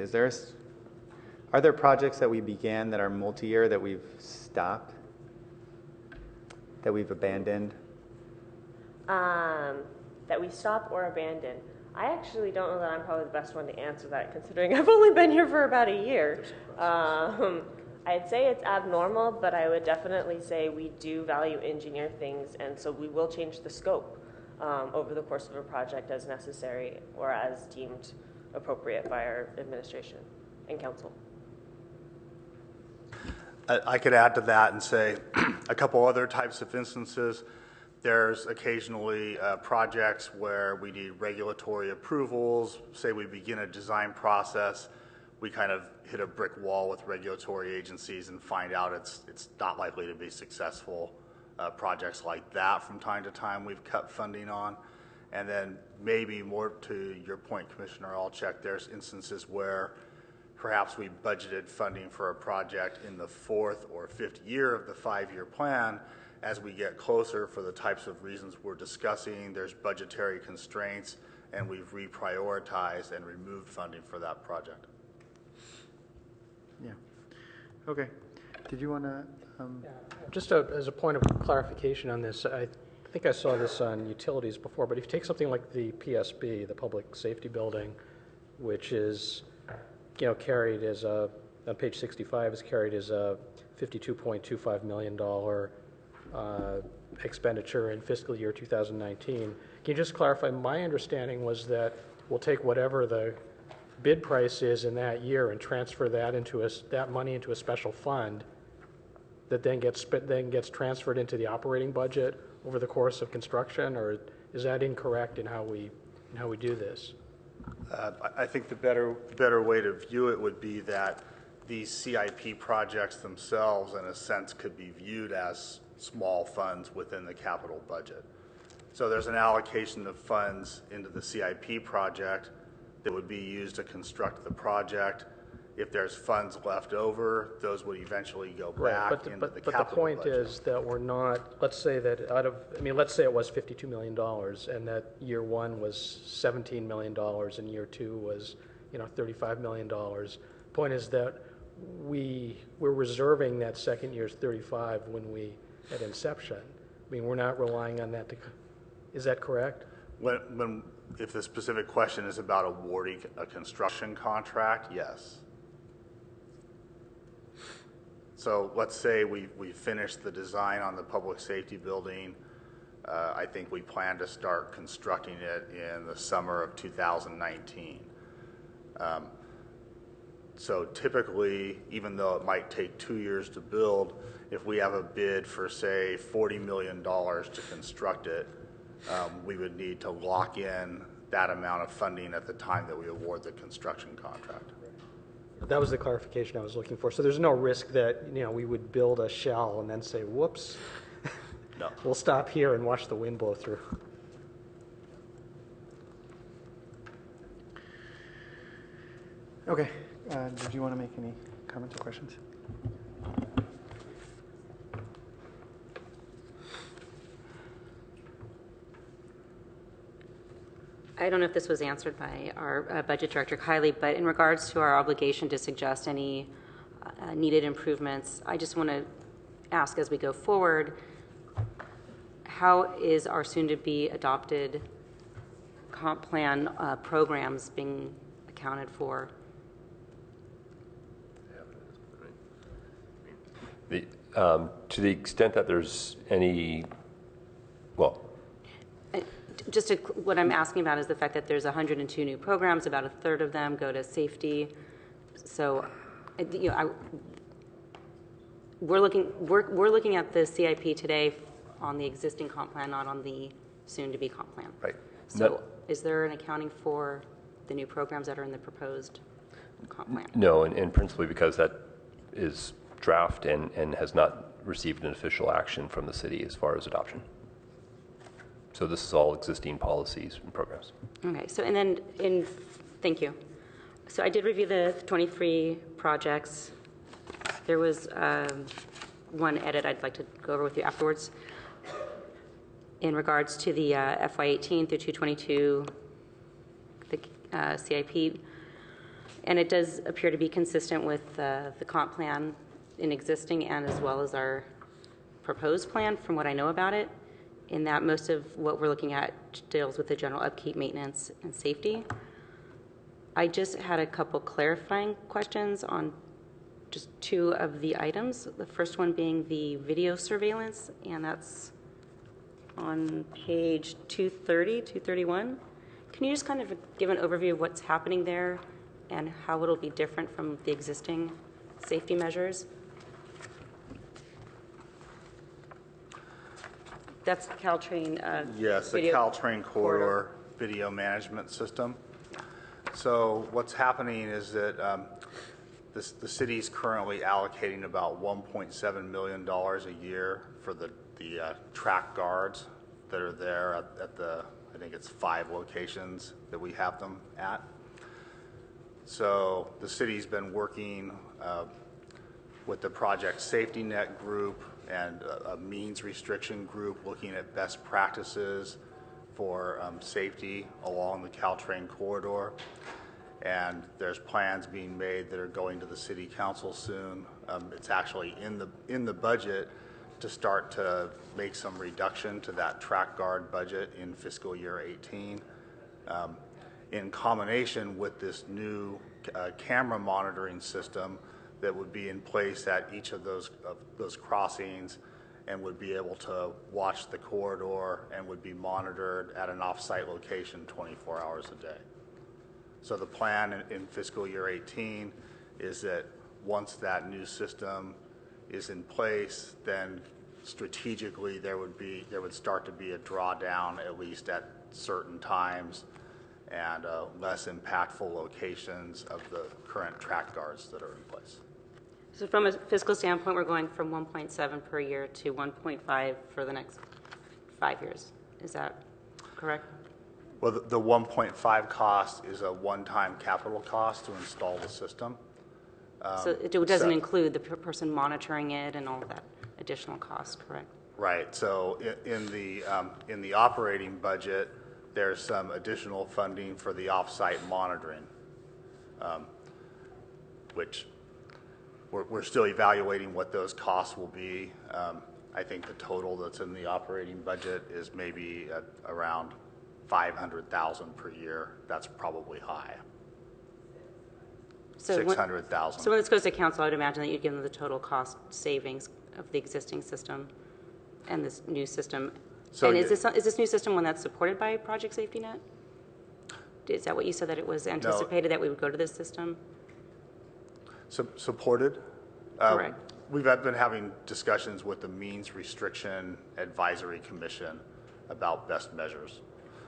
Are there projects that we began that are multi-year that we've stopped, that we've abandoned? That we stop or abandon. I actually don't know that I'm probably the best one to answer that, considering I've only been here for about a year. I'd say it's abnormal, but I would definitely say we do value engineer things, and so we will change the scope over the course of a project as necessary or as deemed appropriate by our administration and council. I could add to that and say a couple other types of instances. There's occasionally projects where we need regulatory approvals. Say we begin a design process, we kind of hit a brick wall with regulatory agencies and find out it's not likely to be successful. Projects like that from time to time we've cut funding on. And then maybe more to your point, Commissioner Alcheck, there's instances where perhaps we budgeted funding for a project in the 4th or 5th year of the 5-year plan. As we get closer, for the types of reasons we're discussing, there's budgetary constraints, and we've reprioritized and removed funding for that project. Yeah. Okay. Did you want to? Just as a point of clarification on this, I think I saw this on utilities before, but if you take something like the PSB, the Public Safety Building, which is carried as on page 65 is carried as a $52.25 million expenditure in fiscal year 2019. Can you just clarify? My understanding was that we'll take whatever the bid price is in that year and transfer that that money into a special fund that then gets transferred into the operating budget over the course of construction, or is that incorrect in how we do this? I think the better way to view it would be that these CIP projects themselves, in a sense, could be viewed as small funds within the capital budget. So there's an allocation of funds into the CIP project that would be used to construct the project. If there's funds left over, those would eventually go back into the capital budget. But the point is that we're not, let's say that let's say it was $52 million and that year 1 was $17 million and year 2 was, $35 million. Point is that we're reserving that second year's 35 at inception. We're not relying on that is that correct? If the specific question is about awarding a construction contract, yes. So let's say we finished the design on the public safety building. I think we plan to start constructing it in the summer of 2019. So typically, even though it might take 2 years to build, if we have a bid for, say, $40 million to construct it, we would need to lock in that amount of funding at the time that we award the construction contract. That was the clarification I was looking for. So there's no risk that we would build a shell and then say, whoops, no. We'll stop here and watch the wind blow through. Okay. Did you want to make any comments or questions? I don't know if this was answered by our budget director, Kylie, but in regards to our obligation to suggest any needed improvements, I just want to ask as we go forward, how is our soon-to-be adopted comp plan programs being accounted for? To the extent that there's any, well, what I'm asking about is the fact that there's 102 new programs, about a third of them go to safety. So, we're looking at the CIP today on the existing comp plan, not on the soon-to-be comp plan. Right. So, is there an accounting for the new programs that are in the proposed comp plan? No, and principally because that is draft and has not received an official action from the city as far as adoption. So this is all existing policies and programs. Okay, so and then thank you. So I did review the 23 projects. There was one edit I'd like to go over with you afterwards in regards to the FY18 through 222, the CIP. And it does appear to be consistent with the comp plan in existing and as well as our proposed plan from what I know about it, in that most of what we're looking at deals with the general upkeep, maintenance, and safety. I just had a couple clarifying questions on just two of the items. The first one being the video surveillance, and that's on page 230, 231. Can you just kind of give an overview of what's happening there and how it'll be different from the existing safety measures? That's the Caltrain Yes, the Caltrain corridor video management system. So what's happening is that the city's currently allocating about $1.7 million a year for the track guards that are there at the, I think it's 5 locations that we have them at. So the city's been working with the Project Safety Net group and a means restriction group looking at best practices for safety along the Caltrain corridor. And there's plans being made that are going to the city council soon. It's actually in the budget to start to make some reduction to that track guard budget in fiscal year 18. In combination with this new camera monitoring system that would be in place at each of those crossings and would be able to watch the corridor and would be monitored at an off-site location 24 hours a day. So the plan in fiscal year 18 is that once that new system is in place, then strategically there would start to be a drawdown at least at certain times and less impactful locations of the current track guards that are in place. So from a fiscal standpoint, we're going from 1.7 per year to 1.5 for the next 5 years. Is that correct? Well, the 1.5 cost is a one-time capital cost to install the system. So it doesn't include the person monitoring it and all of that additional cost, correct? Right. So in the operating budget, there's some additional funding for the off-site monitoring, which we're still evaluating what those costs will be. I think the total that's in the operating budget is maybe around $500,000 per year. That's probably high. So $600,000. So when this goes to council, I would imagine that you'd give them the total cost savings of the existing system and this new system. So and is this new system one that's supported by Project Safety Net? Is that what you said, that it was anticipated that we would go to this system? Supported. Correct. We've been having discussions with the Means Restriction Advisory Commission about best measures.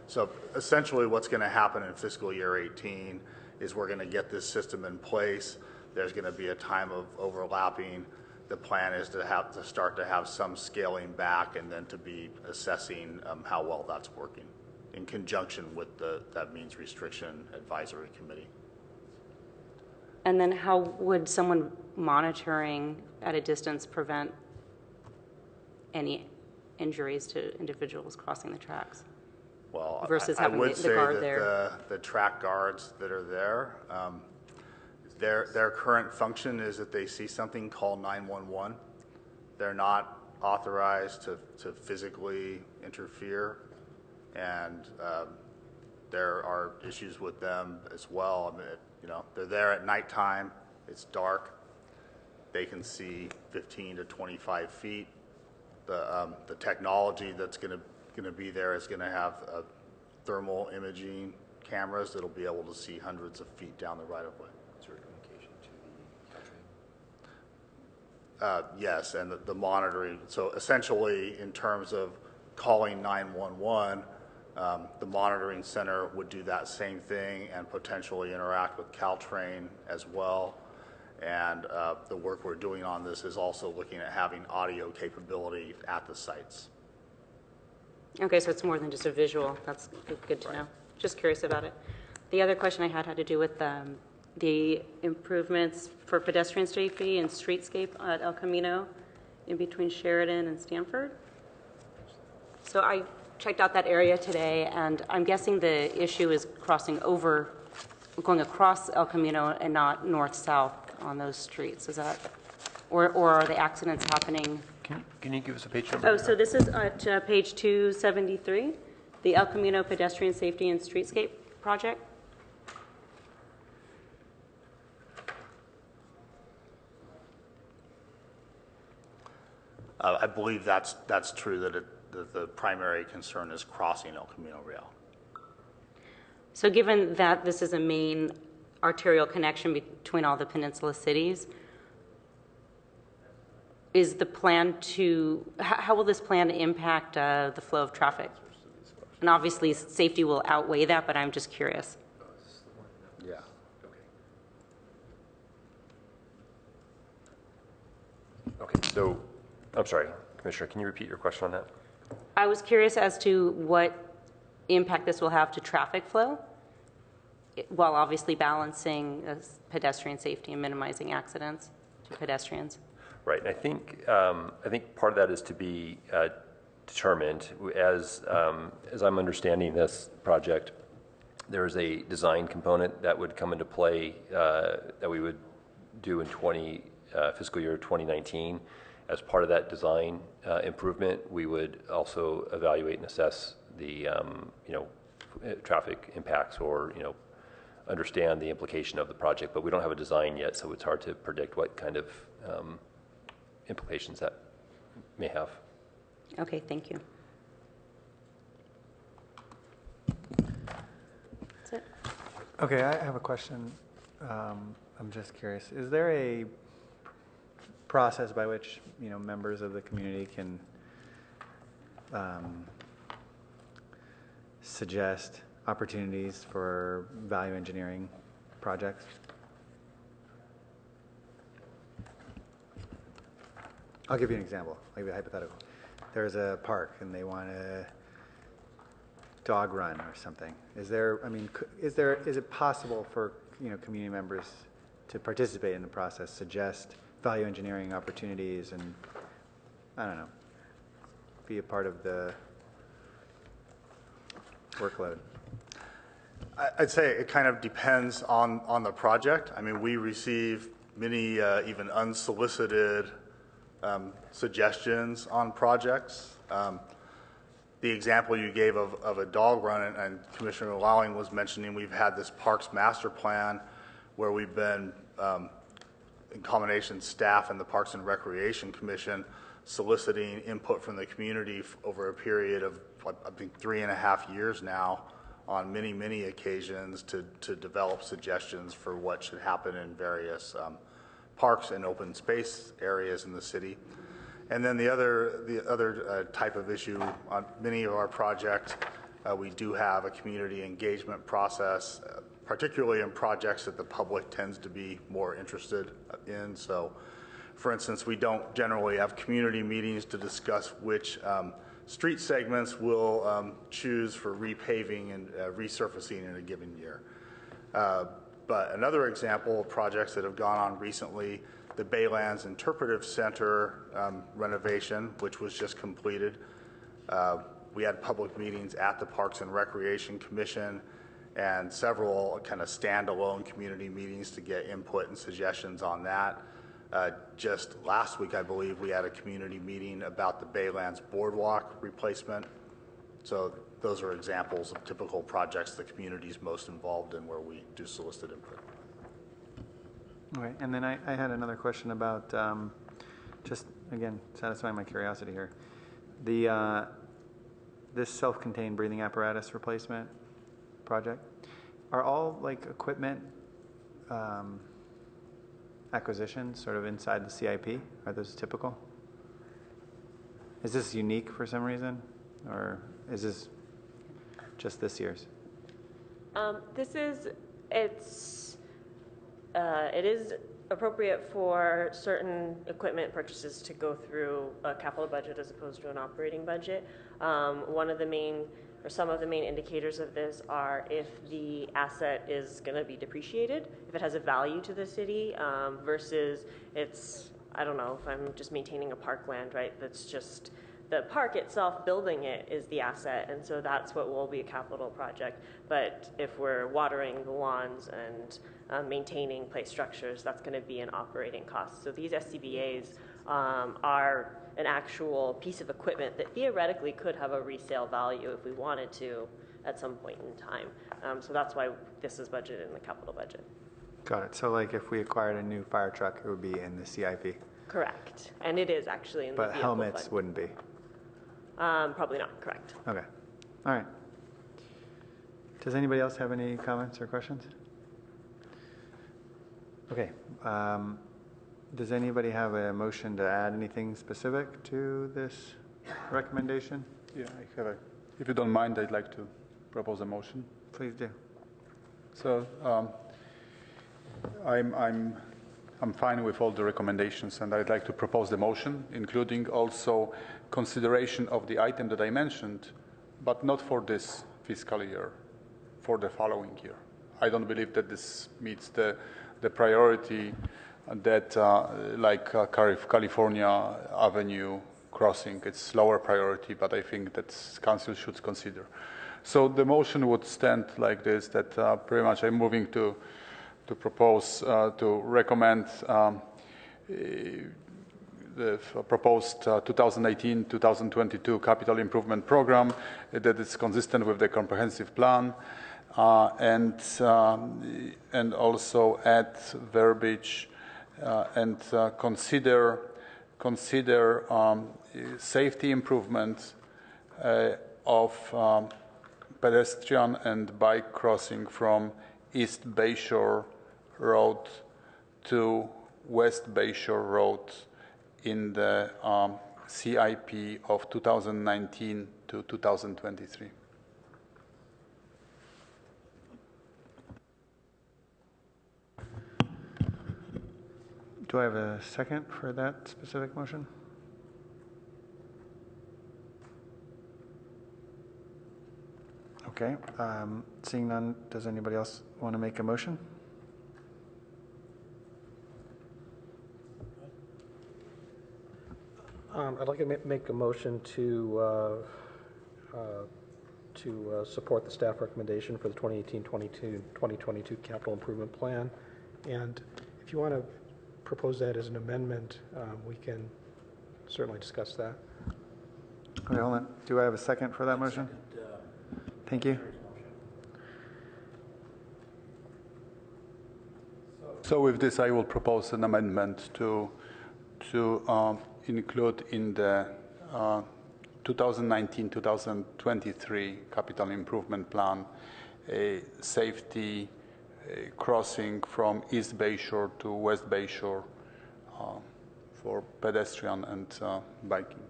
So essentially what's going to happen in fiscal year 18 is we're going to get this system in place. There's going to be a time of overlapping. The plan is to start to have some scaling back and then to be assessing how well that's working in conjunction with that Means Restriction Advisory Committee. And then how would someone monitoring at a distance prevent any injuries to individuals crossing the tracks? Well, versus I having would the say guard that there? the track guards that are there, their current function is that they see something, call 911. They're not authorized to physically interfere, and there are issues with them as well. I mean, they're there at nighttime. It's dark. They can see 15 to 25 feet. The technology that's going to be there is going to have thermal imaging cameras that'll be able to see hundreds of feet down the right of way. Is there communication to the Yes, and the monitoring. So essentially, in terms of calling 911, the monitoring center would do that same thing and potentially interact with Caltrain as well. And the work we're doing on this is also looking at having audio capability at the sites. Okay, so it's more than just a visual. That's good to know. Just curious about it. The other question I had to do with the improvements for pedestrian safety and streetscape at El Camino in between Sheridan and Stanford. So I checked out that area today, and I'm guessing the issue is going across El Camino and not north-south on those streets. Is that, or are the accidents happening? Can you give us a page number? Oh, so this is at page 273, the El Camino Pedestrian Safety and Streetscape Project. I believe that's true, that the primary concern is crossing El Camino Real. So given that this is a main arterial connection between all the peninsula cities, is the plan how will this plan impact the flow of traffic? And obviously safety will outweigh that, but I'm just curious. Yeah. Okay, so, I'm sorry, Commissioner, can you repeat your question on that? I was curious as to what impact this will have to traffic flow, while obviously balancing pedestrian safety and minimizing accidents to pedestrians. Right, and I think part of that is to be determined. As I'm understanding this project, there is a design component that would come into play that we would do in fiscal year 2019. As part of that design improvement, we would also evaluate and assess the traffic impacts, or understand the implication of the project. But we don't have a design yet, so it's hard to predict what kind of implications that may have. Okay, thank you. That's it. Okay, I have a question. I'm just curious. Is there a process by which members of the community can suggest opportunities for value engineering projects? I'll give you an example. I'll give you a hypothetical. There's a park and they want a dog run or something. Is it possible for community members to participate in the process, suggest value engineering opportunities, and I don't know, be a part of the workload? I'd say it kind of depends on the project. I mean, we receive many even unsolicited suggestions on projects. The example you gave of a dog run, and Commissioner Lowing was mentioning, we've had this Parks Master Plan where we've been, in combination staff and the Parks and Recreation Commission, soliciting input from the community over a period of, I think, 3.5 years now, on many occasions to develop suggestions for what should happen in various parks and open space areas in the city. And then the other type of issue on many of our projects, we do have a community engagement process, particularly in projects that the public tends to be more interested in. So, for instance, we don't generally have community meetings to discuss which street segments we'll choose for repaving and resurfacing in a given year. But another example of projects that have gone on recently, the Baylands Interpretive Center renovation, which was just completed. We had public meetings at the Parks and Recreation Commission and several kind of standalone community meetings to get input and suggestions on that. Just last week, I believe, we had a community meeting about the Baylands Boardwalk replacement. So those are examples of typical projects the community is most involved in where we do solicit input. Okay, and then I had another question about, just again, satisfying my curiosity here. This self-contained breathing apparatus replacement project, are all like equipment acquisitions sort of inside the CIP? Are those typical? Is this unique for some reason, or is this just this year's? It is appropriate for certain equipment purchases to go through a capital budget as opposed to an operating budget. Some of the main indicators of this are if the asset is going to be depreciated, if it has a value to the city, versus I don't know, if I'm just maintaining a parkland, right? That's just the park itself, building it is the asset, and so that's what will be a capital project. But if we're watering the lawns and maintaining play structures, that's going to be an operating cost. So these SCBAs are an actual piece of equipment that theoretically could have a resale value if we wanted to at some point in time. So that's why this is budgeted in the capital budget. Got it. So like if we acquired a new fire truck, it would be in the CIP? Correct. And it is actually in the vehicle fund. But helmets wouldn't be? Probably not, correct. Okay. All right. Does anybody else have any comments or questions? Okay. Does anybody have a motion to add anything specific to this recommendation? Yeah, I have if you don't mind, I'd like to propose a motion. Please do. So I'm fine with all the recommendations, and I'd like to propose the motion, including also consideration of the item that I mentioned, but not for this fiscal year, for the following year. I don't believe that this meets the priority that like California Avenue crossing, it's lower priority, but I think that council should consider. So the motion would stand like this, that pretty much I'm moving to propose, to recommend the proposed 2018-2022 capital improvement program that is consistent with the comprehensive plan, and also add verbiage and consider safety improvements of pedestrian and bike crossing from East Bayshore Road to West Bayshore Road in the CIP of 2019 to 2023. Do I have a second for that specific motion? Okay. Seeing none, does anybody else want to make a motion? I'd like to make a motion to support the staff recommendation for the 2018-2022 capital improvement plan. And if you want to propose that as an amendment, we can certainly discuss that. Okay, hold on. Do I have a second for that motion? Thank you. So with this, I will propose an amendment to include in the 2019-2023 capital improvement plan a safety crossing from East Bayshore to West Bayshore for pedestrian and biking.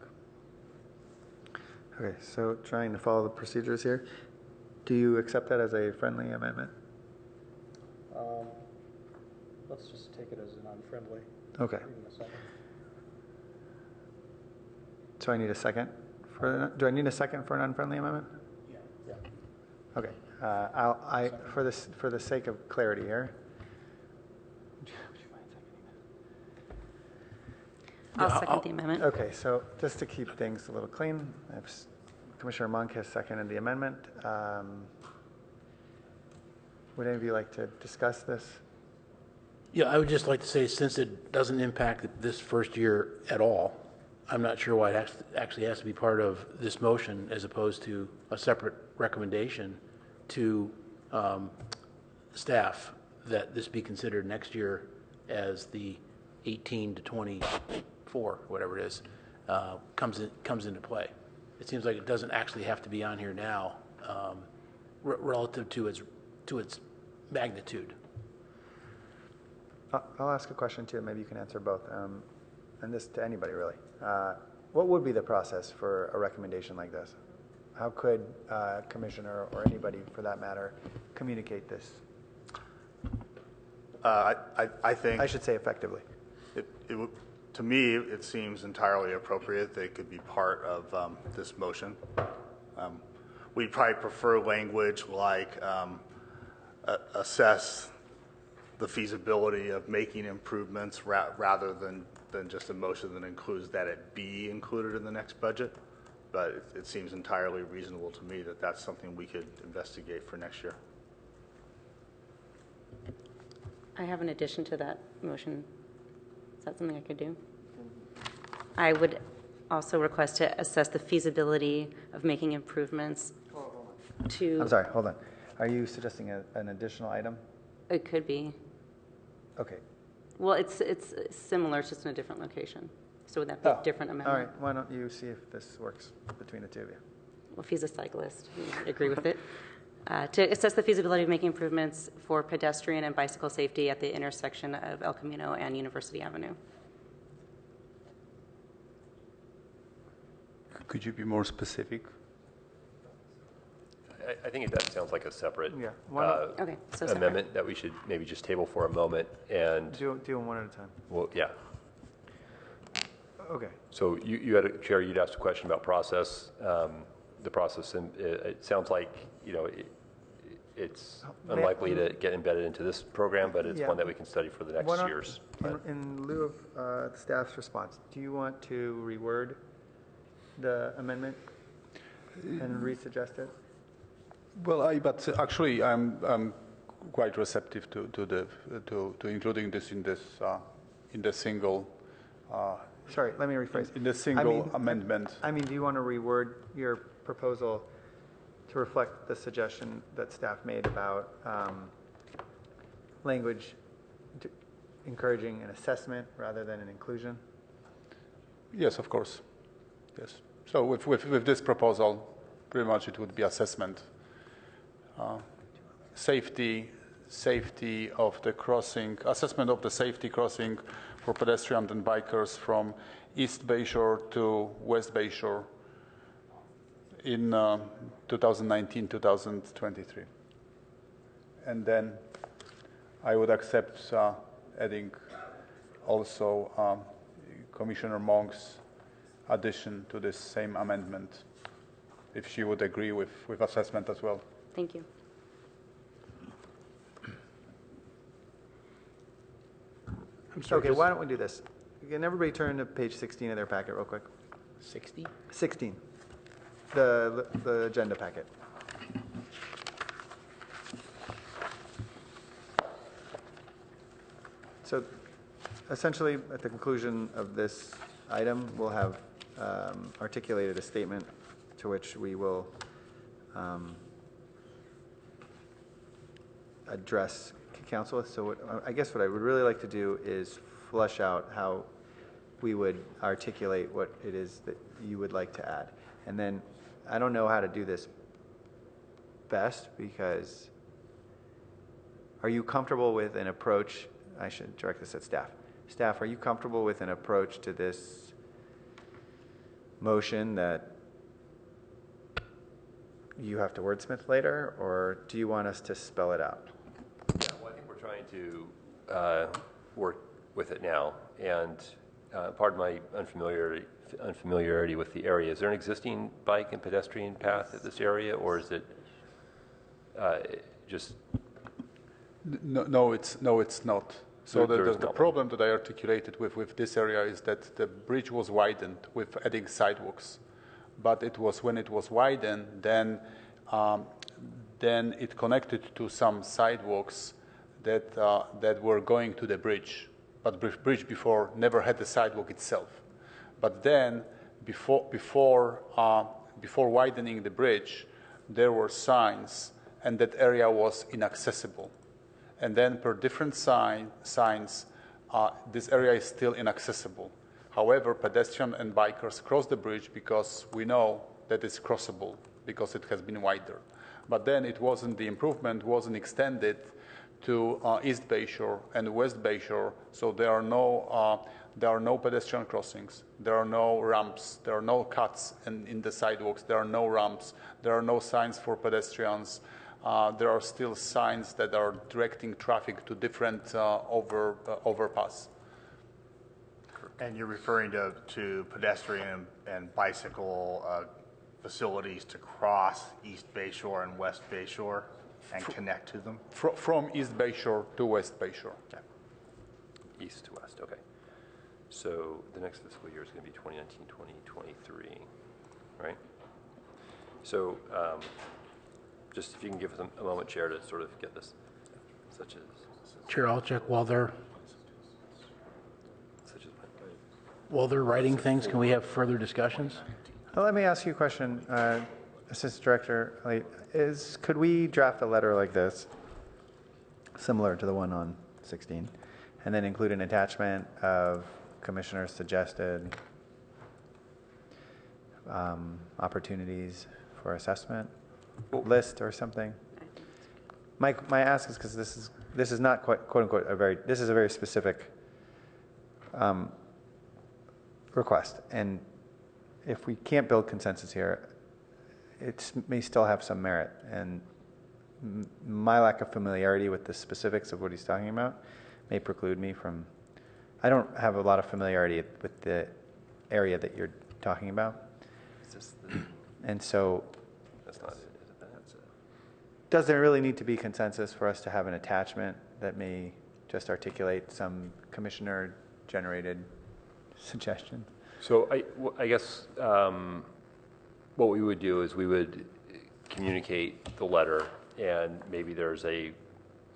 Okay, so trying to follow the procedures here. Do you accept that as a friendly amendment? Let's just take it as an unfriendly. Okay. So I need a second for. Do I need a second for an unfriendly amendment? Yeah. Okay. For the sake of clarity here. I'll second the amendment. Okay, so just to keep things a little clean, I've Commissioner Monk has seconded the amendment. Would any of you like to discuss this? Yeah, I would just like to say, since it doesn't impact this first year at all, I'm not sure why it actually has to be part of this motion as opposed to a separate recommendation to staff that this be considered next year as the 18 to 24, whatever it is, comes into play. It seems like it doesn't actually have to be on here now relative to its magnitude. I'll ask a question too. Maybe you can answer both, and this to anybody really. What would be the process for a recommendation like this? How could a commissioner or anybody, for that matter, communicate this? I think I should say effectively. To me, it seems entirely appropriate they could be part of this motion. We'd probably prefer language like assess the feasibility of making improvements rather than just a motion that includes that it be included in the next budget. But it seems entirely reasonable to me that that's something we could investigate for next year. I have an addition to that motion. Is that something I could do? I would also request to assess the feasibility of making improvements to... I'm sorry, hold on. Are you suggesting an additional item? It could be. Okay. Well, it's similar, it's just in a different location. So would that be a different amendment? All right, why don't you see if this works between the two of you? Well, if he's a cyclist, we might agree with it. To assess the feasibility of making improvements for pedestrian and bicycle safety at the intersection of El Camino and University Avenue. Could you be more specific? I think that sounds like a separate Okay, so separate. amendment that we should maybe just table for a moment and Do them one at a time. well, yeah. Okay. So you had Chair, you'd asked a question about process, the process, and it sounds like it's unlikely to get embedded into this program, but it's one that we can study for the next years. In lieu of the staff's response, do you want to reword the amendment and re-suggest it? Well, but actually, I'm quite receptive to including this in the single. Sorry, let me rephrase. In the single amendment. I mean, do you want to reword your proposal to reflect the suggestion that staff made about language encouraging an assessment rather than an inclusion? Yes, of course. Yes. So with this proposal, pretty much it would be assessment. Safety of the crossing, assessment of the safety crossing for pedestrians and bikers from East Bayshore to West Bayshore in 2019-2023. And then I would accept adding also Commissioner Monk's addition to this same amendment, if she would agree with assessment as well. Thank you. I'm sorry. Okay, why don't we do this? Can everybody turn to page 16 of their packet real quick? 60? 16, the agenda packet. So essentially, at the conclusion of this item, we'll have articulated a statement to which we will address council. So I guess what I would really like to do is flesh out how we would articulate what it is that you would like to add. And then I don't know how to do this best because are you comfortable with an approach? I should direct this at staff. Staff, are you comfortable with an approach to this motion that you have to wordsmith later, or do you want us to spell it out? Yeah, well, I think we're trying to work with it now, and pardon my unfamiliarity with the area. Is there an existing bike and pedestrian path at this area, or is it just? No, it's not. So the problem that I articulated with this area is that the bridge was widened with adding sidewalks. but it was when it was widened, then it connected to some sidewalks that were going to the bridge. But the bridge before never had the sidewalk itself. But then, before widening the bridge, there were signs, and that area was inaccessible. And then, per different signs, this area is still inaccessible. However, pedestrians and bikers cross the bridge because we know that it's crossable because it has been wider. But then the improvement wasn't extended to East Bayshore and West Bayshore, so there are no pedestrian crossings, there are no ramps, there are no cuts in the sidewalks, there are no ramps, there are no signs for pedestrians. There are still signs that are directing traffic to different overpass. And you're referring to pedestrian and bicycle facilities to cross East Bayshore and West Bayshore and connect to them? From East Bayshore to West Bayshore. Okay. East to west, okay. So the next fiscal year is going to be 2019-2023, right? So just if you can give us a moment, Chair, to sort of get this, such as... Chair, I'll check while they're writing things. Can we have further discussions? Well, let me ask you a question, Assistant Director. Could we draft a letter like this, similar to the one on 16, and then include an attachment of Commissioner's suggested opportunities for assessment list or something? My ask is because this is not quite, quote unquote this is a very specific request, and if we can't build consensus here, it may still have some merit. And my lack of familiarity with the specifics of what he's talking about may preclude me from. I don't have a lot of familiarity with the area that you're talking about, and so. That's not it. Does there really need to be consensus for us to have an attachment that may just articulate some commissioner-generated suggestions? So I guess what we would do is we would communicate the letter, and maybe there's a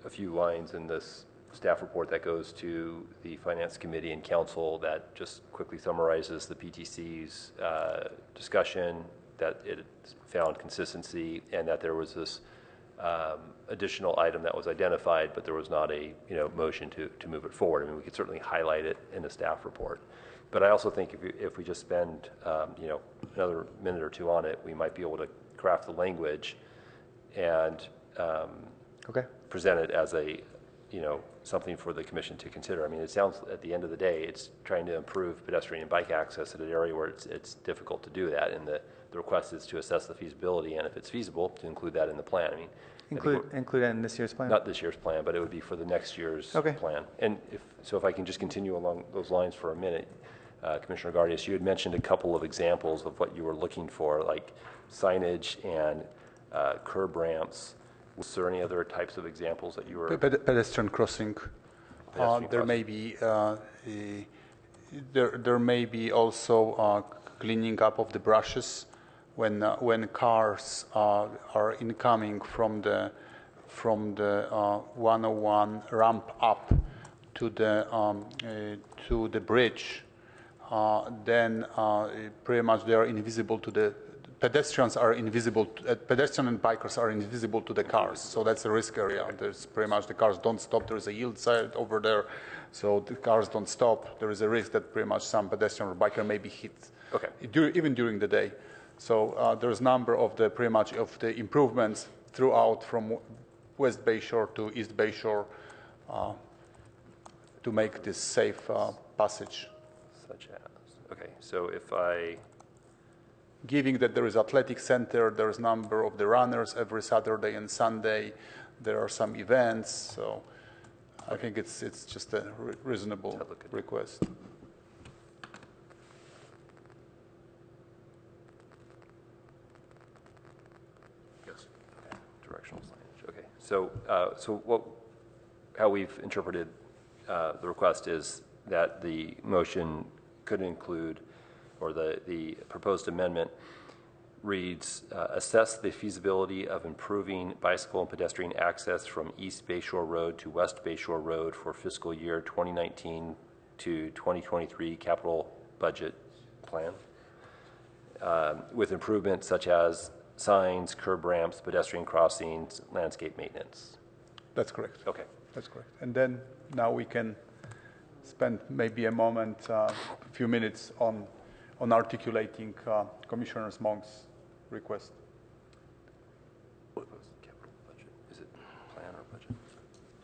few lines in this staff report that goes to the Finance Committee and Council that just quickly summarizes the PTC's discussion, that it found consistency, and that there was this additional item that was identified, but there was not a motion to move it forward. I mean, we could certainly highlight it in the staff report. But I also think if we just spend another minute or two on it, we might be able to craft the language and present it as a something for the commission to consider. I mean, it sounds at the end of the day, it's trying to improve pedestrian and bike access at an area where it's difficult to do that, and the request is to assess the feasibility, and if it's feasible, to include that in the plan. I mean, include it in this year's plan? Not this year's plan, but it would be for the next year's plan. And if I can just continue along those lines for a minute, Commissioner Gardias, you had mentioned a couple of examples of what you were looking for, like signage and curb ramps. Was there any other types of examples that you were? Pedestrian crossing. There may be there may be also cleaning up of the brushes when cars are incoming from the 101 ramp up to the bridge. Then pretty much they are invisible to the pedestrians. Pedestrians and bikers are invisible to the cars, so that's a risk area. There's pretty much the cars don't stop. There is a yield sign over there, so the cars don't stop. There is a risk that pretty much some pedestrian or biker may be hit, even during the day. So there's a number of the pretty much of the improvements throughout from West Bayshore to East Bayshore to make this safe passage. Such as, so if I... Given that there is athletic center, there is a number of the runners every Saturday and Sunday. There are some events, so I think it's just a reasonable request. Yes. Directional signage. Okay. So how we've interpreted the request is that the motion could include, or the proposed amendment reads, assess the feasibility of improving bicycle and pedestrian access from East Bayshore Road to West Bayshore Road for fiscal year 2019 to 2023 capital budget plan, with improvements such as signs, curb ramps, pedestrian crossings, landscape maintenance. That's correct. Okay. That's correct. And then now we can spend maybe a moment, a few minutes on articulating Commissioner Monk's request. Capital budget. Is it plan or budget?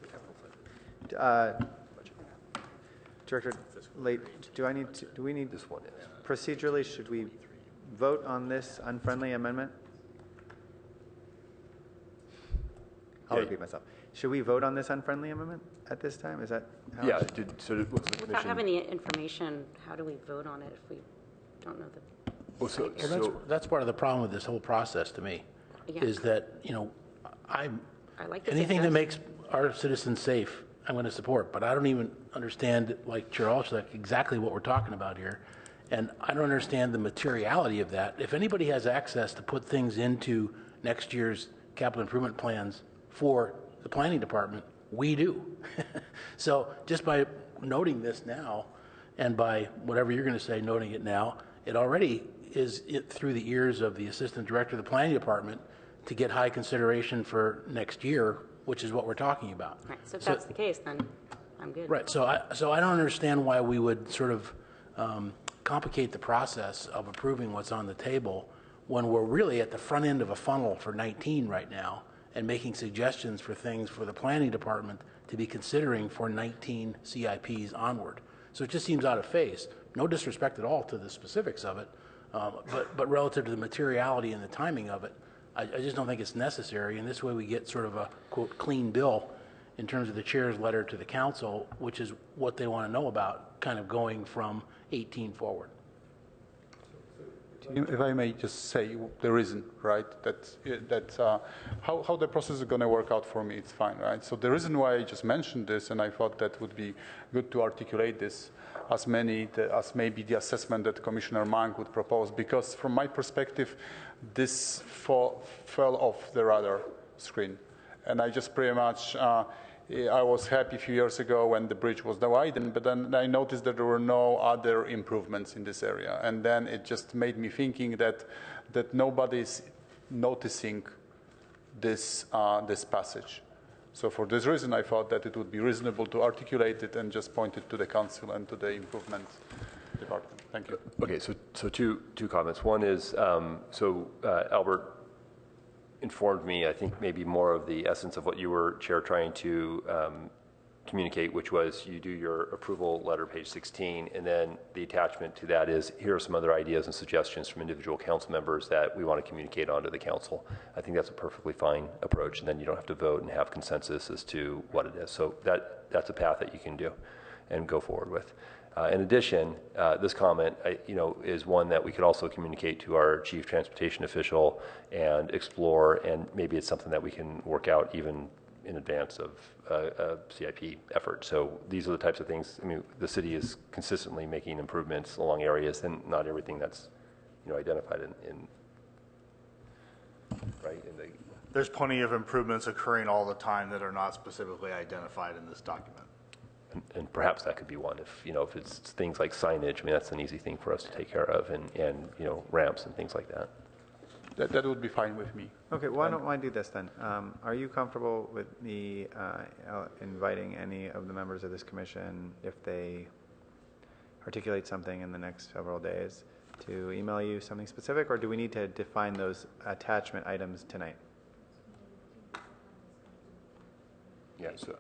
Capital budget. Director Late, do we need, This one is. procedurally, should we vote on this unfriendly amendment? I'll repeat myself. Should we vote on this unfriendly amendment at this time? Is that how? Yeah, so what's the Without commission? having any information, how do we vote on it if we don't know the? Well, Well, that's part of the problem with this whole process to me, Yeah. is that, I like the anything that suggestion. makes our citizens safe, I'm going to support, but I don't even understand, like Chair Alchek, exactly what we're talking about here. And I don't understand the materiality of that. If anybody has access to put things into next year's capital improvement plans for the planning department, we do. So just by noting this now, and by whatever you're going to say, noting it now, it already is through the ears of the assistant director of the planning department to get high consideration for next year, which is what we're talking about. Right, so if that's the case, then I'm good. Right. So I don't understand why we would sort of complicate the process of approving what's on the table when we're really at the front end of a funnel for 19 right now and making suggestions for things for the planning department to be considering for 19 CIPs onward. So it just seems out of phase. No disrespect at all to the specifics of it, but relative to the materiality and the timing of it, I just don't think it's necessary. And this way we get sort of a, quote, clean bill in terms of the chair's letter to the council, which is what they want to know about, kind of going from 18 forward. If I may just say the reason, right, how the process is going to work out for me, it's fine, right? So the reason why I just mentioned this, and I thought that would be good to articulate this as maybe the assessment that Commissioner Monk would propose, because from my perspective, this fell off the radar screen. And I just pretty much, I was happy a few years ago when the bridge was widened, but then I noticed that there were no other improvements in this area. And then it just made me thinking that nobody's noticing this passage. So for this reason, I thought that it would be reasonable to articulate it and just point it to the council and to the improvement department. Thank you. Okay, so two comments. One is, Albert informed me, I think, maybe more of the essence of what you were, Chair, trying to communicate, which was you do your approval letter, page 16, and then the attachment to that is, here are some other ideas and suggestions from individual council members that we want to communicate onto the council. I think that's a perfectly fine approach, and then you don't have to vote and have consensus as to what it is. So that's a path that you can do and go forward with. In addition, this comment, is one that we could also communicate to our chief transportation official and explore, and maybe it's something that we can work out even in advance of a CIP effort. So these are the types of things. I mean, the city is consistently making improvements along areas, and not everything that's identified in the. There's plenty of improvements occurring all the time that are not specifically identified in this document. And perhaps that could be one if it's things like signage. I mean, that's an easy thing for us to take care of, and ramps and things like that. That would be fine with me. Okay, why don't I do this then? Are you comfortable with me inviting any of the members of this commission, if they articulate something in the next several days, to email you something specific, or do we need to define those attachment items tonight? Yeah, so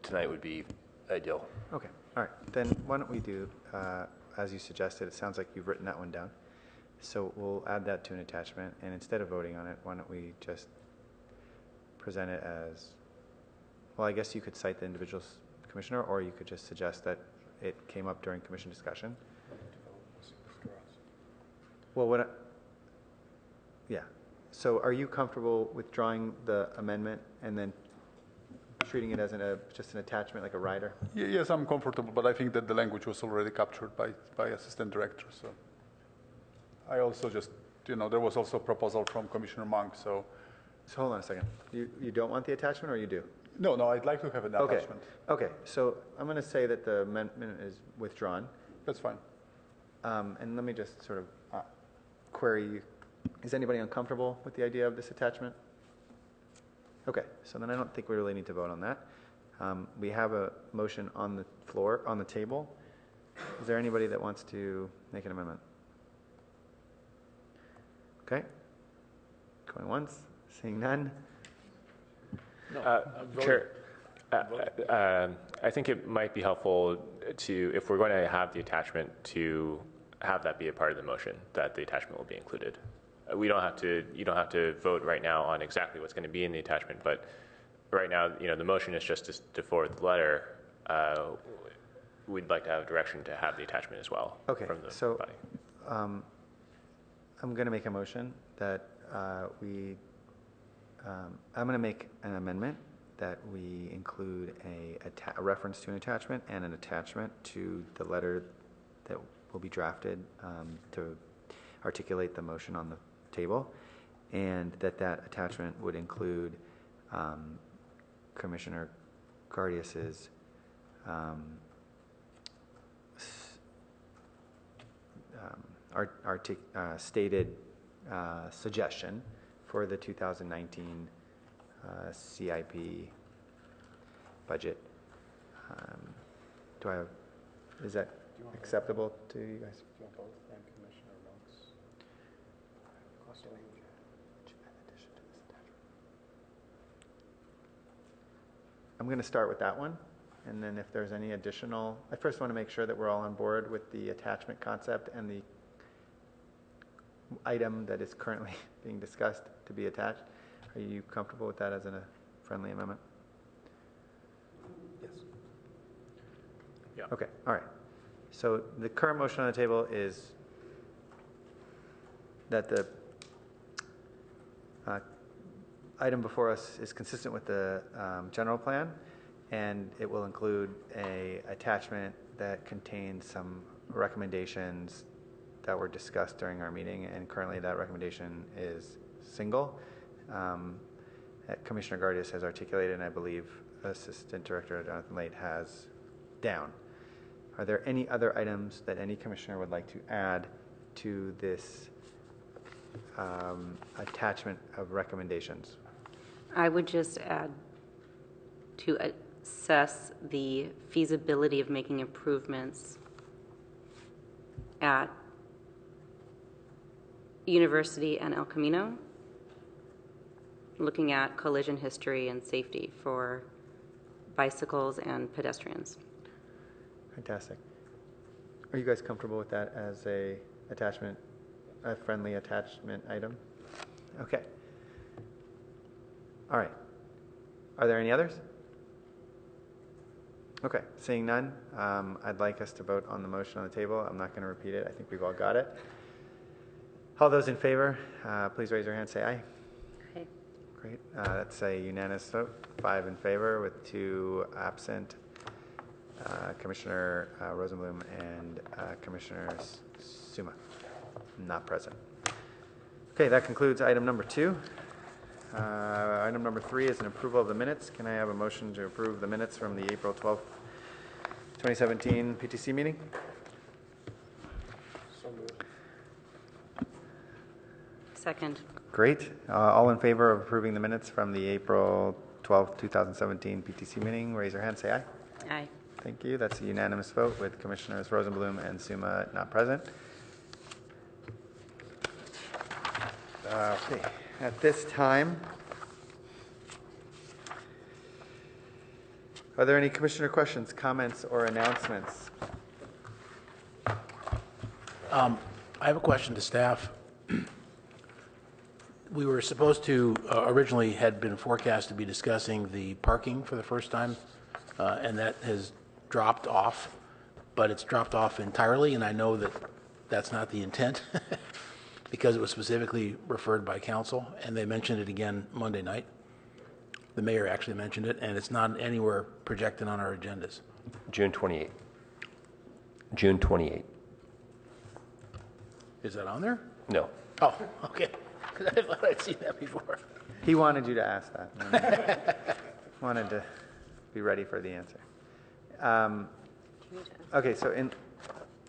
tonight would be ideal. Okay, all right. Then why don't we do, as you suggested, it sounds like you've written that one down. So we'll add that to an attachment, and instead of voting on it, why don't we just present it as, well, I guess you could cite the individual commissioner, or you could just suggest that it came up during commission discussion. Well, yeah. So are you comfortable withdrawing the amendment and then treating it as just an attachment like a rider? Yes, I'm comfortable, but I think that the language was already captured by assistant director. So I also just, there was also a proposal from Commissioner Monk. So hold on a second. You don't want the attachment, or you do? no, I'd like to have an attachment. Okay. So I'm going to say that the amendment is withdrawn. That's fine. And let me just sort of query you. Is anybody uncomfortable with the idea of this attachment? Okay, so then I don't think we really need to vote on that. We have a motion on the floor, on the table. Is there anybody that wants to make an amendment? Okay. Going once, seeing none. Chair, I think it might be helpful to, if we're going to have the attachment, to have that be a part of the motion, that the attachment will be included. You don't have to vote right now on exactly what's going to be in the attachment, but right now, the motion is just to forward the letter. We'd like to have direction to have the attachment as well. Okay, from the so body. I'm going to make a motion that I'm going to make an amendment that we include a reference to an attachment and an attachment to the letter that will be drafted to articulate the motion on the table, and that attachment would include Commissioner Gardias's stated suggestion for the 2019 CIP budget. Is that acceptable to you guys? Do you want both and Commissioner Monk's? I'm going to start with that one, and then if there's any additional, I first want to make sure that we're all on board with the attachment concept and the item that is currently being discussed to be attached. Are you comfortable with that as a friendly amendment? Yes. Yeah. Okay, all right. So the current motion on the table is that the item before us is consistent with the general plan, and it will include a attachment that contains some recommendations that were discussed during our meeting, and currently that recommendation is single. That Commissioner Gardias has articulated, and I believe Assistant Director Jonathan Late has down. Are there any other items that any commissioner would like to add to this attachment of recommendations? I would just add to assess the feasibility of making improvements at University and El Camino, looking at collision history and safety for bicycles and pedestrians. Fantastic. Are you guys comfortable with that as a friendly attachment item? Okay. All right. Are there any others? Okay, seeing none, I'd like us to vote on the motion on the table. I'm not going to repeat it. I think we've all got it. All those in favor, please raise your hand, say aye. Aye. Great. That's a unanimous vote, 5 in favor with 2 absent, Commissioner Rosenblum and Commissioner Suma not present. Okay, that concludes item number 2. Item number 3 is an approval of the minutes. Can I have a motion to approve the minutes from the April 12th, 2017 PTC meeting? So moved. Second. Great. All in favor of approving the minutes from the April 12th, 2017 PTC meeting, raise your hand, say aye. Aye. Thank you. That's a unanimous vote with Commissioners Rosenblum and Suma not present. Okay. At this time, are there any commissioner questions, comments, or announcements? I have a question to staff. We were supposed to, originally had been forecast to be discussing the parking for the first time, and that has dropped off, but it's dropped off entirely, and I know that that's not the intent. because it was specifically referred by council, and they mentioned it again Monday night. The mayor actually mentioned it, and it's not anywhere projected on our agendas. June 28th. June 28th. Is that on there? No. Oh, okay. 'Cause I thought I'd seen that before. He wanted you to ask that. Wanted to be ready for the answer. Okay, so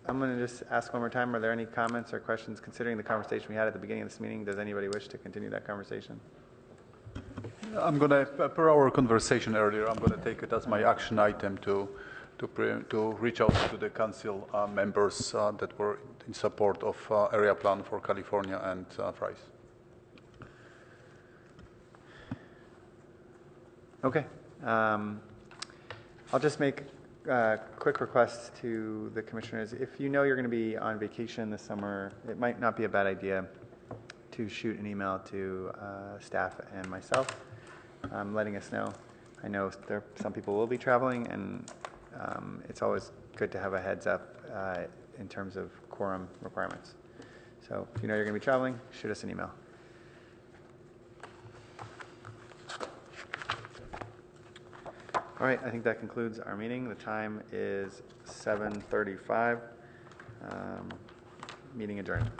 I'm going to just ask one more time, are there any comments or questions considering the conversation we had at the beginning of this meeting? Does anybody wish to continue that conversation? I'm going to, per our conversation earlier, I'm going to take it as my action item to reach out to the council members that were in support of area plan for California and Fries. Okay. I'll just make a quick request to the commissioners. If you know you're going to be on vacation this summer, it might not be a bad idea to shoot an email to staff and myself, letting us know. I know some people will be traveling, and it's always good to have a heads up in terms of quorum requirements. So if you know you're going to be traveling, shoot us an email. All right, I think that concludes our meeting. The time is 7:35. Meeting adjourned.